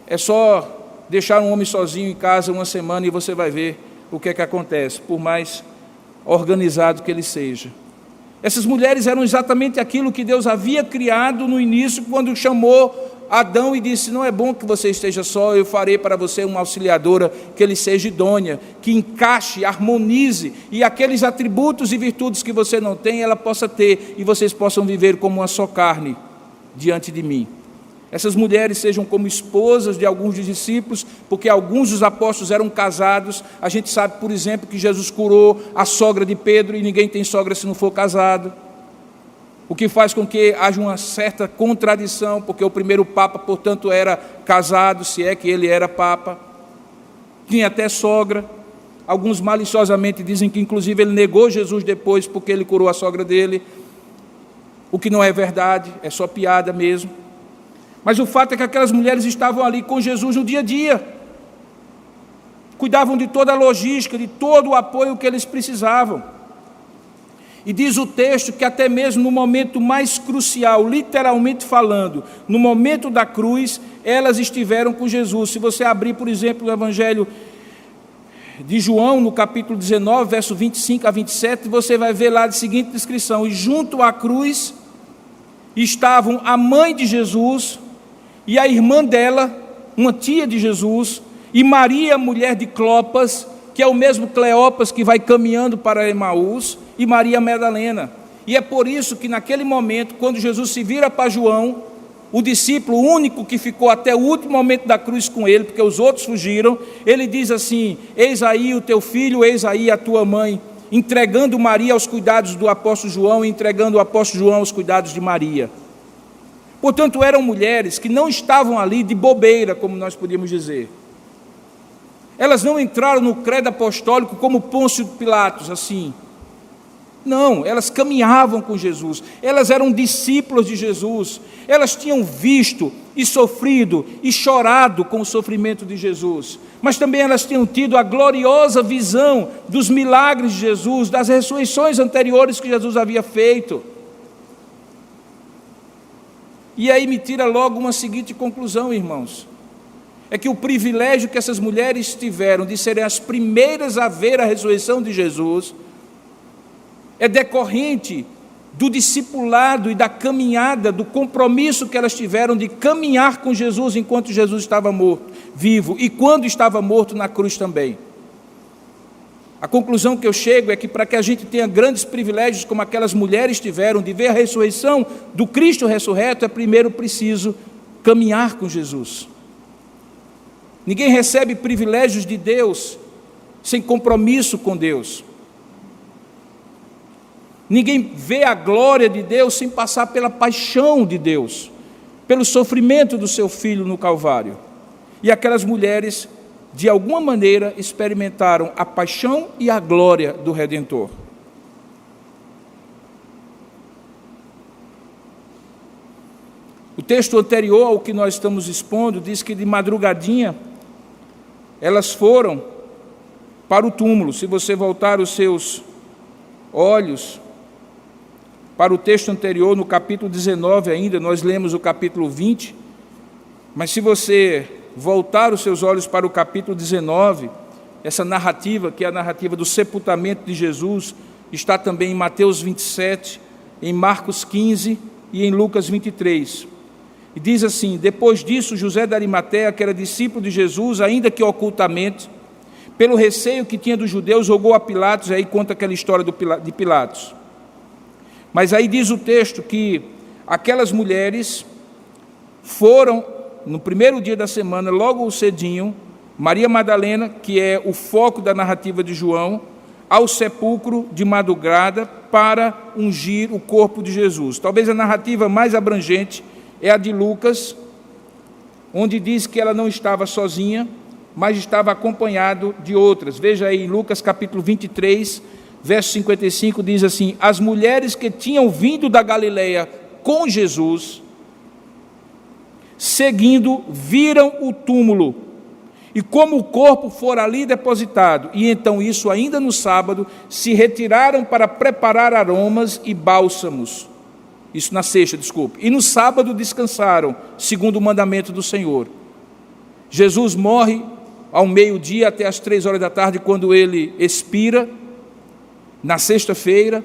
Speaker 1: é só deixar um homem sozinho em casa uma semana e você vai ver o que é que acontece, por mais organizado que ele seja. Essas mulheres eram exatamente aquilo que Deus havia criado no início, quando chamou Adão e disse: não é bom que você esteja só, eu farei para você uma auxiliadora que ele seja idônea, que encaixe, harmonize, e aqueles atributos e virtudes que você não tem, ela possa ter, e vocês possam viver como uma só carne diante de mim. Essas mulheres sejam como esposas de alguns dos discípulos, porque alguns dos apóstolos eram casados. A gente sabe, por exemplo, que Jesus curou a sogra de Pedro, e ninguém tem sogra se não for casado. O que faz com que haja uma certa contradição, porque o primeiro Papa, portanto, era casado, se é que ele era Papa. Tinha até sogra. Alguns maliciosamente dizem que, inclusive, ele negou Jesus depois, porque ele curou a sogra dele. O que não é verdade, é só piada mesmo. Mas o fato é que aquelas mulheres estavam ali com Jesus no dia a dia. Cuidavam de toda a logística, de todo o apoio que eles precisavam. E diz o texto que até mesmo no momento mais crucial, literalmente falando, no momento da cruz, elas estiveram com Jesus. Se você abrir, por exemplo, o Evangelho de João, no capítulo 19, verso 25 a 27, você vai ver lá a seguinte descrição: e junto à cruz estavam a mãe de Jesus e a irmã dela, uma tia de Jesus, e Maria, mulher de Clopas, que é o mesmo Cleopas que vai caminhando para Emaús, e Maria Madalena. E é por isso que naquele momento, quando Jesus se vira para João, o discípulo único que ficou até o último momento da cruz com ele, porque os outros fugiram, ele diz assim: eis aí o teu filho, eis aí a tua mãe, entregando Maria aos cuidados do apóstolo João, e entregando o apóstolo João aos cuidados de Maria. Portanto, eram mulheres que não estavam ali de bobeira, como nós podíamos dizer. Elas não entraram no credo apostólico como Pôncio Pilatos, assim. Não, elas caminhavam com Jesus, elas eram discípulas de Jesus, elas tinham visto e sofrido e chorado com o sofrimento de Jesus, mas também elas tinham tido a gloriosa visão dos milagres de Jesus, das ressurreições anteriores que Jesus havia feito. E aí me tira logo uma seguinte conclusão, irmãos: é que o privilégio que essas mulheres tiveram de serem as primeiras a ver a ressurreição de Jesus é decorrente do discipulado e da caminhada, do compromisso que elas tiveram de caminhar com Jesus enquanto Jesus estava morto, vivo, e quando estava morto na cruz também. A conclusão que eu chego é que para que a gente tenha grandes privilégios como aquelas mulheres tiveram de ver a ressurreição do Cristo ressurreto, é primeiro preciso caminhar com Jesus. Ninguém recebe privilégios de Deus sem compromisso com Deus. Ninguém vê a glória de Deus sem passar pela paixão de Deus, pelo sofrimento do seu Filho no Calvário. E aquelas mulheres, de alguma maneira, experimentaram a paixão e a glória do Redentor. O texto anterior ao que nós estamos expondo diz que de madrugadinha elas foram para o túmulo. Se você voltar os seus olhos para o texto anterior, no capítulo 19 ainda, nós lemos o capítulo 20, mas se você voltar os seus olhos para o capítulo 19, essa narrativa, que é a narrativa do sepultamento de Jesus, está também em Mateus 27, em Marcos 15 e em Lucas 23. E diz assim: depois disso, José de Arimateia, que era discípulo de Jesus, ainda que ocultamente, pelo receio que tinha dos judeus, rogou a Pilatos, e aí conta aquela história de Pilatos. Mas aí diz o texto que aquelas mulheres foram, no primeiro dia da semana, logo cedinho, Maria Madalena, que é o foco da narrativa de João, ao sepulcro de madrugada para ungir o corpo de Jesus. Talvez a narrativa mais abrangente é a de Lucas, onde diz que ela não estava sozinha, mas estava acompanhado de outras. Veja aí, Lucas capítulo 23, verso 55, diz assim: as mulheres que tinham vindo da Galileia com Jesus, seguindo, viram o túmulo, e como o corpo fora ali depositado, e então isso ainda no sábado, se retiraram para preparar aromas e bálsamos. Isso na sexta, desculpe. E no sábado descansaram, segundo o mandamento do Senhor. Jesus morre ao meio-dia até às 3 horas da tarde, quando ele expira, na sexta-feira,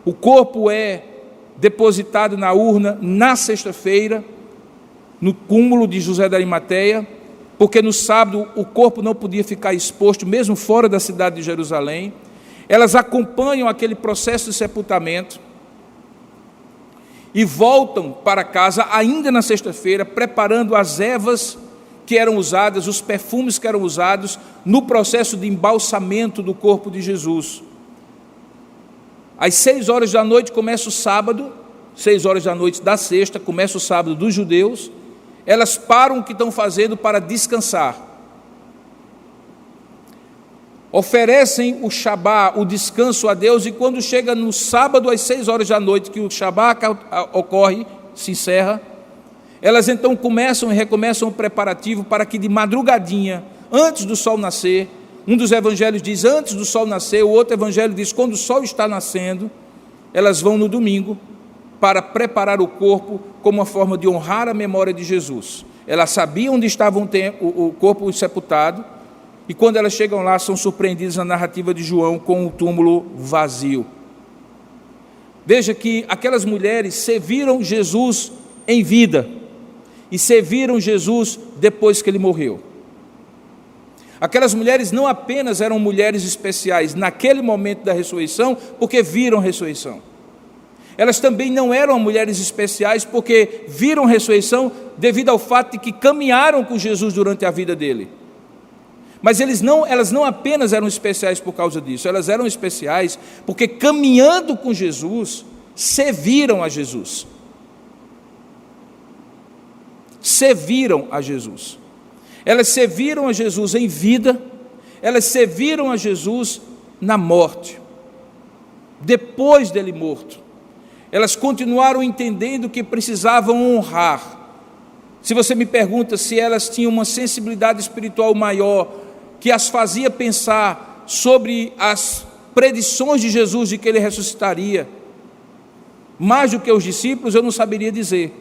Speaker 1: O corpo é depositado na urna na sexta-feira, no cúmulo de José da Arimateia, porque no sábado o corpo não podia ficar exposto, mesmo fora da cidade de Jerusalém. Elas acompanham aquele processo de sepultamento e voltam para casa ainda na sexta-feira, preparando as ervas que eram usadas, os perfumes que eram usados no processo de embalsamento do corpo de Jesus. Às 6 horas da noite começa o sábado, 6 horas da noite da sexta, começa o sábado dos judeus. Elas param o que estão fazendo para descansar. Oferecem o Shabá, o descanso a Deus, e quando chega no sábado às 6 horas da noite, que o Shabá ocorre, se encerra, elas então começam e recomeçam o preparativo para que de madrugadinha, antes do sol nascer, um dos evangelhos diz antes do sol nascer, o outro evangelho diz quando o sol está nascendo, elas vão no domingo para preparar o corpo como uma forma de honrar a memória de Jesus. Elas sabiam onde estava o corpo sepultado, e quando elas chegam lá, são surpreendidas na narrativa de João com o túmulo vazio. Veja que aquelas mulheres serviram Jesus em vida e serviram Jesus depois que ele morreu. Aquelas mulheres não apenas eram mulheres especiais naquele momento da ressurreição, porque viram a ressurreição. Elas também não eram mulheres especiais porque viram a ressurreição devido ao fato de que caminharam com Jesus durante a vida dele. Mas elas não apenas eram especiais por causa disso, elas eram especiais porque caminhando com Jesus, serviram a Jesus. Serviram a Jesus. Elas serviram a Jesus em vida, elas serviram a Jesus na morte. Depois dele morto, elas continuaram entendendo que precisavam honrar. Se você me pergunta se elas tinham uma sensibilidade espiritual maior, que as fazia pensar sobre as predições de Jesus de que ele ressuscitaria, mais do que os discípulos, eu não saberia dizer.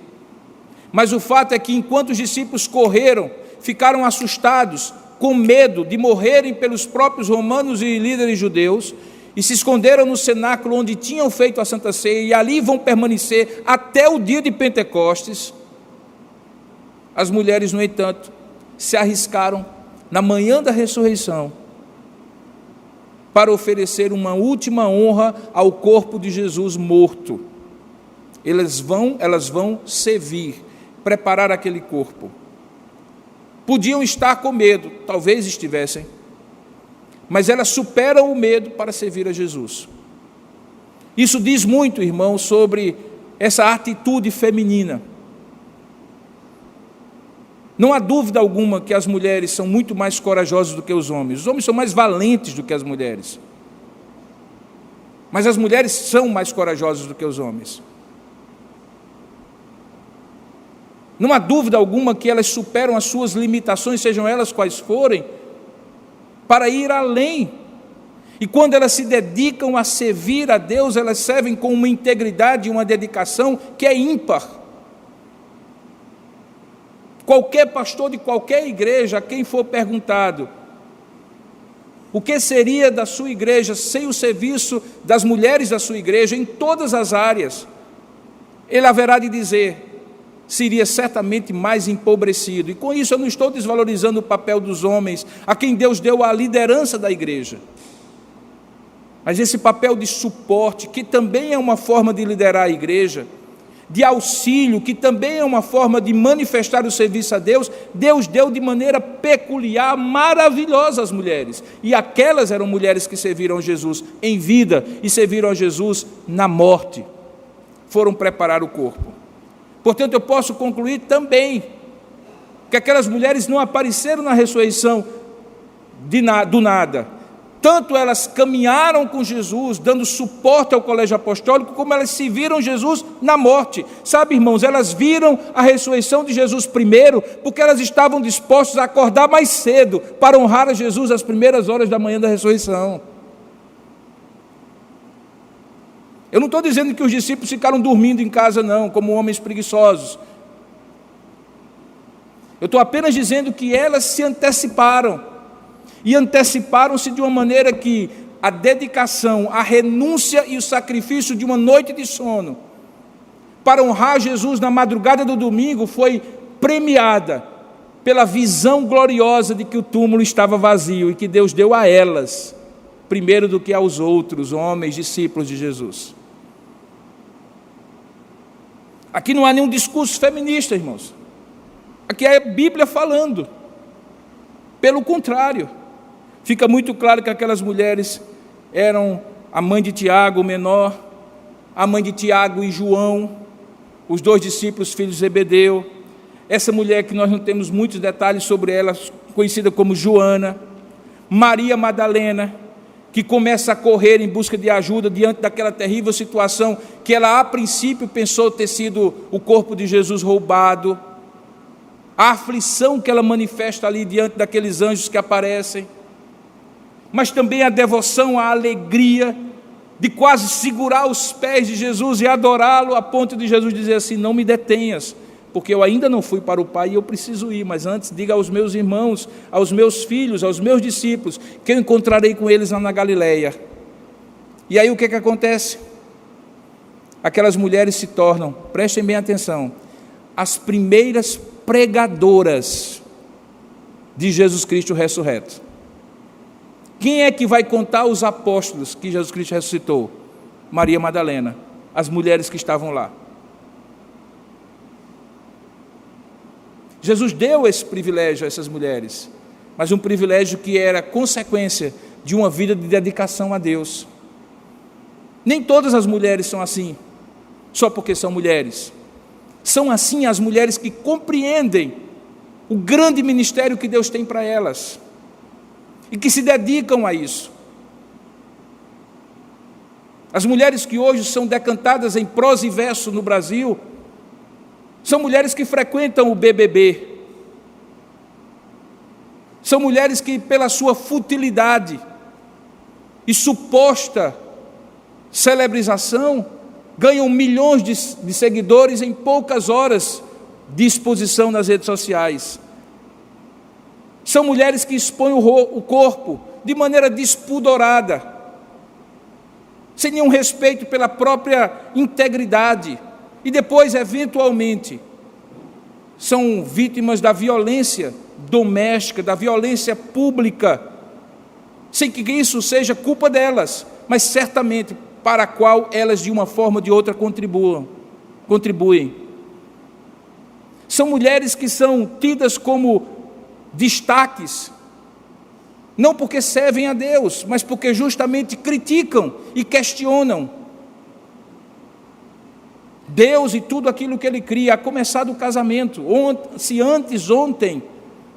Speaker 1: Mas o fato é que enquanto os discípulos correram, ficaram assustados, com medo de morrerem pelos próprios romanos e líderes judeus, e se esconderam no cenáculo onde tinham feito a Santa Ceia, e ali vão permanecer até o dia de Pentecostes. As mulheres, no entanto, se arriscaram na manhã da ressurreição para oferecer uma última honra ao corpo de Jesus morto. Elas vão servir, preparar aquele corpo. Podiam estar com medo, talvez estivessem, mas elas superam o medo para servir a Jesus. Isso diz muito, irmão, sobre essa atitude feminina. Não há dúvida alguma que as mulheres são muito mais corajosas do que os homens são mais valentes do que as mulheres. Mas as mulheres são mais corajosas do que os homens. Não há dúvida alguma que elas superam as suas limitações, sejam elas quais forem, para ir além. E quando elas se dedicam a servir a Deus, elas servem com uma integridade e uma dedicação que é ímpar. Qualquer pastor de qualquer igreja, a quem for perguntado o que seria da sua igreja sem o serviço das mulheres da sua igreja, em todas as áreas, ele haverá de dizer, seria certamente mais empobrecido. E com isso eu não estou desvalorizando o papel dos homens, a quem Deus deu a liderança da igreja. Mas esse papel de suporte, que também é uma forma de liderar a igreja, de auxílio, que também é uma forma de manifestar o serviço a Deus, Deus deu de maneira peculiar, maravilhosa às mulheres. E aquelas eram mulheres que serviram a Jesus em vida e serviram a Jesus na morte. Foram preparar o corpo. Portanto, eu posso concluir também que aquelas mulheres não apareceram na ressurreição do nada. Tanto elas caminharam com Jesus, dando suporte ao colégio apostólico, como elas se viram Jesus na morte. Sabe, irmãos, elas viram a ressurreição de Jesus primeiro, porque elas estavam dispostas a acordar mais cedo para honrar a Jesus às primeiras horas da manhã da ressurreição. Eu não estou dizendo que os discípulos ficaram dormindo em casa, não, como homens preguiçosos. Eu estou apenas dizendo que elas se anteciparam. E anteciparam-se de uma maneira que a dedicação, a renúncia e o sacrifício de uma noite de sono para honrar Jesus na madrugada do domingo foi premiada pela visão gloriosa de que o túmulo estava vazio e que Deus deu a elas, primeiro do que aos outros homens, discípulos de Jesus. Aqui não há nenhum discurso feminista, irmãos. Aqui é a Bíblia falando. Pelo contrário, fica muito claro que aquelas mulheres eram a mãe de Tiago, o menor, a mãe de Tiago e João, os dois discípulos, filhos de Zebedeu. Essa mulher que nós não temos muitos detalhes sobre ela, conhecida como Joana, Maria Madalena, que começa a correr em busca de ajuda diante daquela terrível situação que ela a princípio pensou ter sido o corpo de Jesus roubado, a aflição que ela manifesta ali diante daqueles anjos que aparecem, mas também a devoção, a alegria de quase segurar os pés de Jesus e adorá-lo a ponto de Jesus dizer assim: não me detenhas, porque eu ainda não fui para o Pai e eu preciso ir, mas antes diga aos meus irmãos, aos meus filhos, aos meus discípulos, que eu encontrarei com eles lá na Galileia. E aí o que acontece? Aquelas mulheres se tornam, prestem bem atenção, as primeiras pregadoras de Jesus Cristo ressurreto. Quem é que vai contar os apóstolos que Jesus Cristo ressuscitou? Maria Madalena, as mulheres que estavam lá. Jesus deu esse privilégio a essas mulheres, mas um privilégio que era consequência de uma vida de dedicação a Deus. Nem todas as mulheres são assim, só porque são mulheres. São assim as mulheres que compreendem o grande ministério que Deus tem para elas e que se dedicam a isso. As mulheres que hoje são decantadas em prosa e verso no Brasil são mulheres que frequentam o BBB. São mulheres que, pela sua futilidade e suposta celebrização, ganham milhões de seguidores em poucas horas de exposição nas redes sociais. São mulheres que expõem o corpo de maneira despudorada, sem nenhum respeito pela própria integridade, e depois, eventualmente, são vítimas da violência doméstica, da violência pública, sem que isso seja culpa delas, mas certamente para a qual elas, de uma forma ou de outra, contribuem. São mulheres que são tidas como destaques, não porque servem a Deus, mas porque justamente criticam e questionam Deus e tudo aquilo que Ele cria, a começar do casamento. Ontem,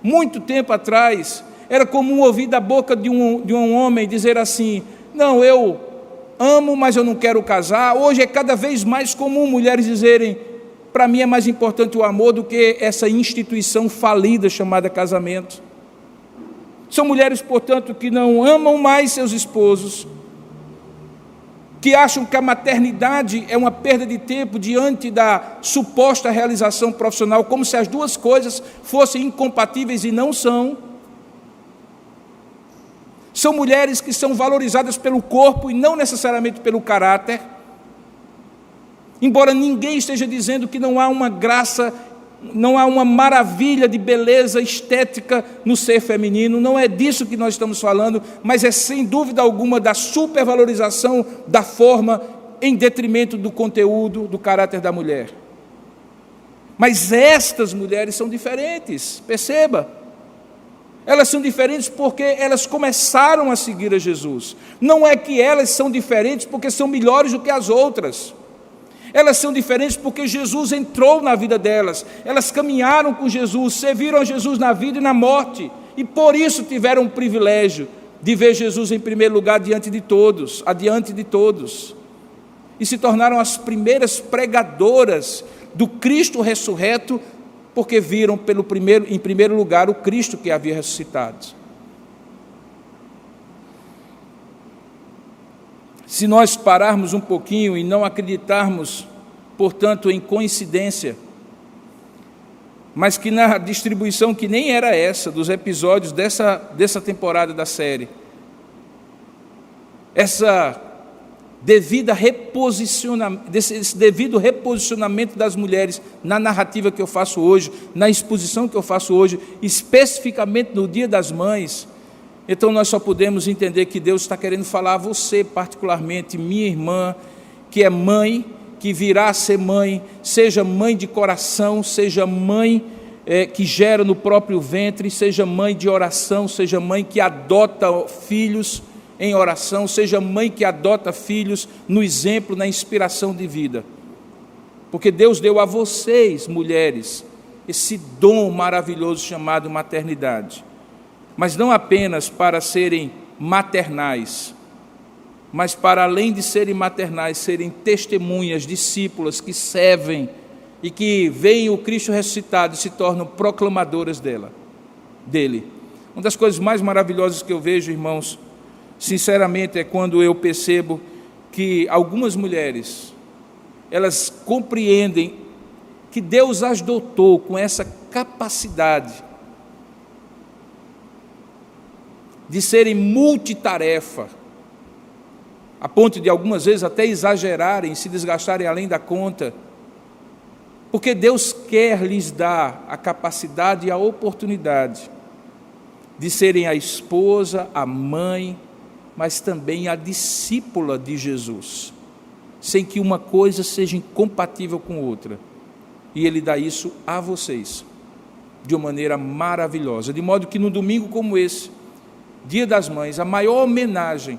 Speaker 1: muito tempo atrás, era comum ouvir da boca de um homem dizer assim: não, eu amo, mas eu não quero casar. Hoje é cada vez mais comum mulheres dizerem: para mim é mais importante o amor do que essa instituição falida chamada casamento. São mulheres, portanto, que não amam mais seus esposos, que acham que a maternidade é uma perda de tempo diante da suposta realização profissional, como se as duas coisas fossem incompatíveis e não são. São mulheres que são valorizadas pelo corpo e não necessariamente pelo caráter. Embora ninguém esteja dizendo que não há uma graça, não há uma maravilha de beleza estética no ser feminino, não é disso que nós estamos falando, mas é sem dúvida alguma da supervalorização da forma em detrimento do conteúdo, do caráter da mulher. Mas estas mulheres são diferentes, perceba. Elas são diferentes porque elas começaram a seguir a Jesus. Não é que elas são diferentes porque são melhores do que as outras. Elas são diferentes porque Jesus entrou na vida delas. Elas caminharam com Jesus, serviram a Jesus na vida e na morte. E por isso tiveram o privilégio de ver Jesus em primeiro lugar adiante de todos. E se tornaram as primeiras pregadoras do Cristo ressurreto, porque viram em primeiro lugar o Cristo que havia ressuscitado. Se nós pararmos um pouquinho e não acreditarmos, portanto, em coincidência, mas que na distribuição que nem era essa, dos episódios dessa temporada da série, esse devido reposicionamento das mulheres na narrativa que eu faço hoje, na exposição que eu faço hoje, especificamente no Dia das Mães, então nós só podemos entender que Deus está querendo falar a você, particularmente, minha irmã, que é mãe, que virá a ser mãe, seja mãe de coração, seja mãe que gera no próprio ventre, seja mãe de oração, seja mãe que adota filhos em oração, seja mãe que adota filhos no exemplo, na inspiração de vida. Porque Deus deu a vocês, mulheres, esse dom maravilhoso chamado maternidade. Mas não apenas para serem maternais, mas para além de serem maternais, serem testemunhas, discípulas que servem e que veem o Cristo ressuscitado e se tornam proclamadoras dele. Uma das coisas mais maravilhosas que eu vejo, irmãos, sinceramente, é quando eu percebo que algumas mulheres, elas compreendem que Deus as dotou com essa capacidade de serem multitarefa, a ponto de algumas vezes até exagerarem, se desgastarem além da conta, porque Deus quer lhes dar a capacidade e a oportunidade de serem a esposa, a mãe, mas também a discípula de Jesus, sem que uma coisa seja incompatível com outra. E Ele dá isso a vocês, de uma maneira maravilhosa, de modo que no domingo como esse, Dia das Mães, a maior homenagem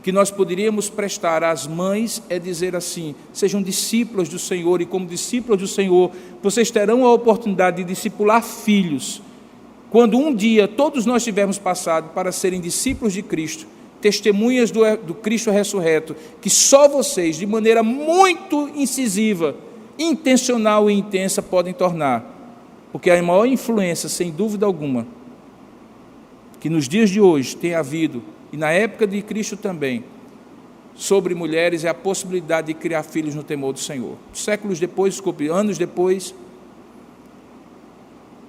Speaker 1: que nós poderíamos prestar às mães é dizer assim: sejam discípulas do Senhor, e como discípulas do Senhor, vocês terão a oportunidade de discipular filhos, quando um dia todos nós tivermos passado para serem discípulos de Cristo, testemunhas do Cristo ressurreto, que só vocês, de maneira muito incisiva, intencional e intensa, podem tornar, porque a maior influência, sem dúvida alguma, que nos dias de hoje tem havido, e na época de Cristo também, sobre mulheres, é a possibilidade de criar filhos no temor do Senhor. Séculos depois, anos depois,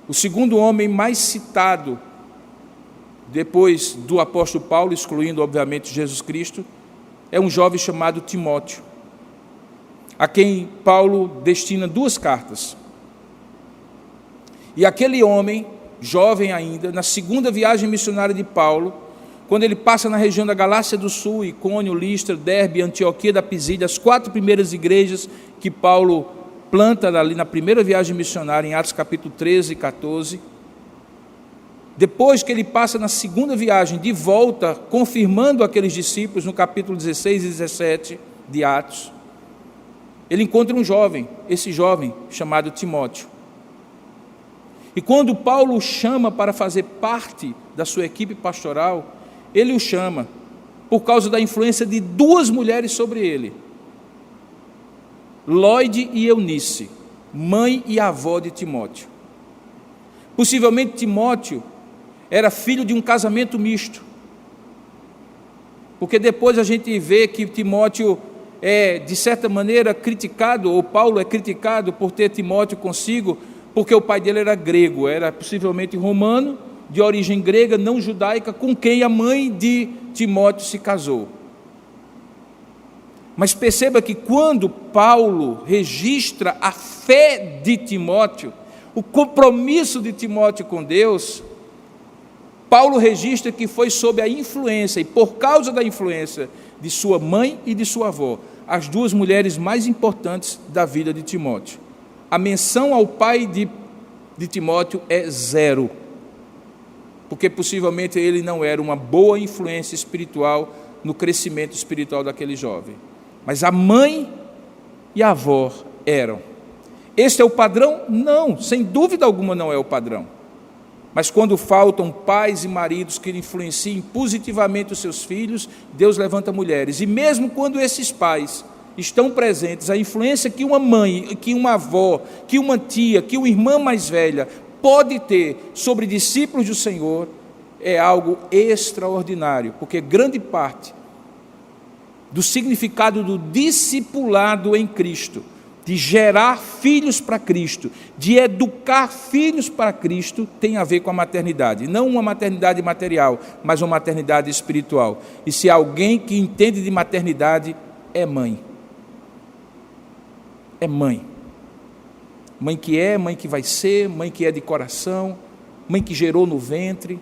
Speaker 1: o segundo homem mais citado, depois do apóstolo Paulo, excluindo obviamente Jesus Cristo, é um jovem chamado Timóteo, a quem Paulo destina 2 cartas. E aquele homem, jovem ainda, na segunda viagem missionária de Paulo, quando ele passa na região da Galácia do Sul, Icônio, Listra, Derbe, Antioquia da Pisídia, as 4 primeiras igrejas que Paulo planta ali na primeira viagem missionária, em Atos capítulo 13 e 14, depois que ele passa na segunda viagem, de volta, confirmando aqueles discípulos, no capítulo 16 e 17 de Atos, ele encontra um jovem, esse jovem chamado Timóteo. E quando Paulo o chama para fazer parte da sua equipe pastoral, ele o chama por causa da influência de 2 mulheres sobre ele, Lóide e Eunice, mãe e avó de Timóteo. Possivelmente Timóteo era filho de um casamento misto, porque depois a gente vê que Timóteo é, de certa maneira, criticado, ou Paulo é criticado por ter Timóteo consigo, porque o pai dele era grego, era possivelmente romano, de origem grega, não judaica, com quem a mãe de Timóteo se casou. Mas perceba que quando Paulo registra a fé de Timóteo, o compromisso de Timóteo com Deus, Paulo registra que foi sob a influência, e por causa da influência de sua mãe e de sua avó, as 2 mulheres mais importantes da vida de Timóteo. A menção ao pai de Timóteo é 0, porque possivelmente ele não era uma boa influência espiritual no crescimento espiritual daquele jovem. Mas a mãe e a avó eram. Este é o padrão? Não, sem dúvida alguma não é o padrão. Mas quando faltam pais e maridos que influenciem positivamente os seus filhos, Deus levanta mulheres. E mesmo quando esses pais estão presentes, a influência que uma mãe, que uma avó, que uma tia, que uma irmã mais velha pode ter sobre discípulos do Senhor, é algo extraordinário, porque grande parte do significado do discipulado em Cristo de gerar filhos para Cristo, de educar filhos para Cristo, tem a ver com a maternidade. Não uma maternidade material, mas uma maternidade espiritual. E se alguém que entende de maternidade, é mãe. É mãe. Mãe que vai ser, mãe que é de coração, mãe que gerou no ventre,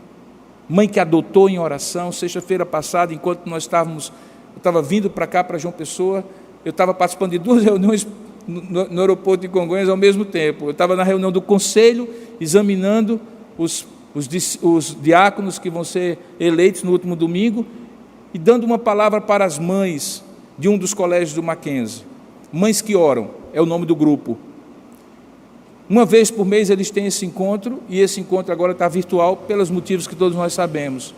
Speaker 1: mãe que adotou em oração. Sexta-feira passada, enquanto eu estava vindo para cá, para João Pessoa, eu estava participando de 2 reuniões no aeroporto de Congonhas ao mesmo tempo. Eu estava na reunião do conselho, examinando os diáconos que vão ser eleitos no último domingo, e dando uma palavra para as mães de um dos colégios do Mackenzie. Mães que oram, é o nome do grupo. Uma vez por mês eles têm esse encontro, e esse encontro agora está virtual, pelos motivos que todos nós sabemos.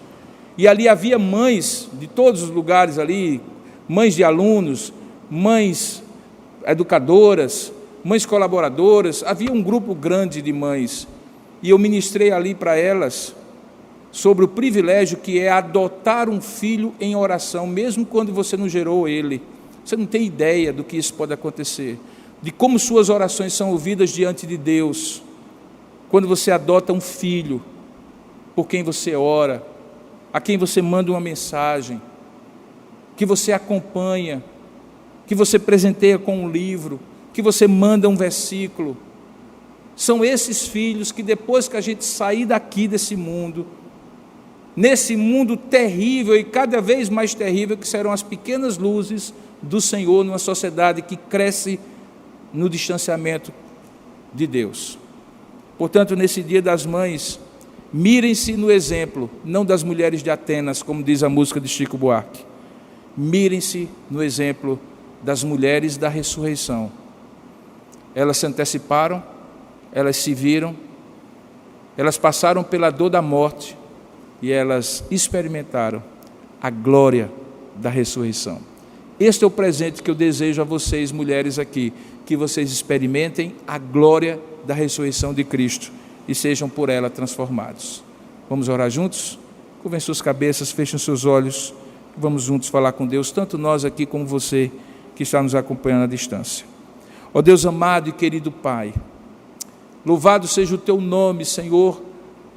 Speaker 1: E ali havia mães de todos os lugares ali, mães de alunos, mães educadoras, mães colaboradoras. Havia um grupo grande de mães, e eu ministrei ali para elas sobre o privilégio que é adotar um filho em oração, mesmo quando você não gerou ele. Você não tem ideia do que isso pode acontecer, de como suas orações são ouvidas diante de Deus, quando você adota um filho, por quem você ora, a quem você manda uma mensagem, que você acompanha, que você presenteia com um livro, que você manda um versículo. São esses filhos que, depois que a gente sair daqui desse mundo, nesse mundo terrível e cada vez mais terrível, que serão as pequenas luzes do Senhor numa sociedade que cresce no distanciamento de Deus. Portanto, nesse Dia das Mães, mirem-se no exemplo, não das mulheres de Atenas, como diz a música de Chico Buarque. Mirem-se no exemplo das mulheres da ressurreição. Elas se anteciparam, elas se viram, elas passaram pela dor da morte e elas experimentaram a glória da ressurreição. Este é o presente que eu desejo a vocês, mulheres aqui, que vocês experimentem a glória da ressurreição de Cristo e sejam por ela transformados. Vamos orar juntos? Curvem suas cabeças, fechem seus olhos, vamos juntos falar com Deus, tanto nós aqui como você que está nos acompanhando à distância. Ó Deus amado e querido Pai, louvado seja o Teu nome, Senhor,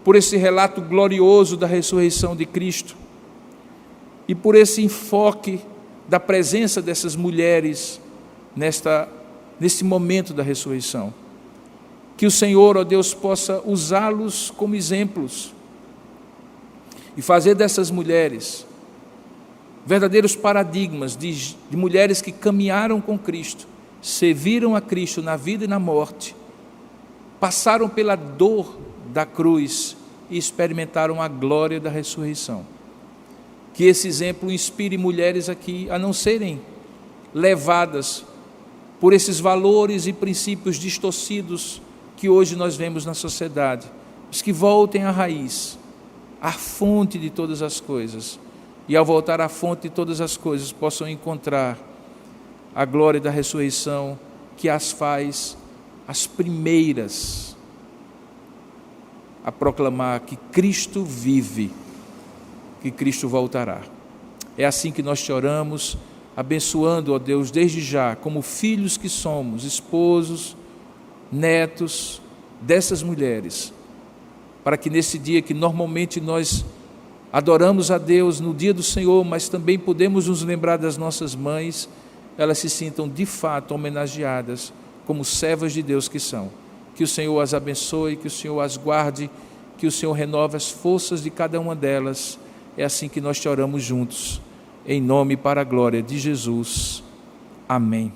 Speaker 1: por esse relato glorioso da ressurreição de Cristo e por esse enfoque da presença dessas mulheres nesse momento da ressurreição. Que o Senhor, ó Deus, possa usá-los como exemplos e fazer dessas mulheres verdadeiros paradigmas de mulheres que caminharam com Cristo, serviram a Cristo na vida e na morte, passaram pela dor da cruz e experimentaram a glória da ressurreição. Que esse exemplo inspire mulheres aqui a não serem levadas por esses valores e princípios distorcidos que hoje nós vemos na sociedade, mas que voltem à raiz, à fonte de todas as coisas, e ao voltar à fonte de todas as coisas possam encontrar a glória da ressurreição que as faz as primeiras a proclamar que Cristo vive, que Cristo voltará. É assim que nós te oramos, abençoando, ó Deus, desde já, como filhos que somos, esposos, netos dessas mulheres, para que nesse dia que normalmente nós adoramos a Deus no dia do Senhor, mas também podemos nos lembrar das nossas mães, elas se sintam de fato homenageadas como servas de Deus que são. Que o Senhor as abençoe, que o Senhor as guarde, que o Senhor renove as forças de cada uma delas. É assim que nós te oramos juntos, em nome e para a glória de Jesus. Amém.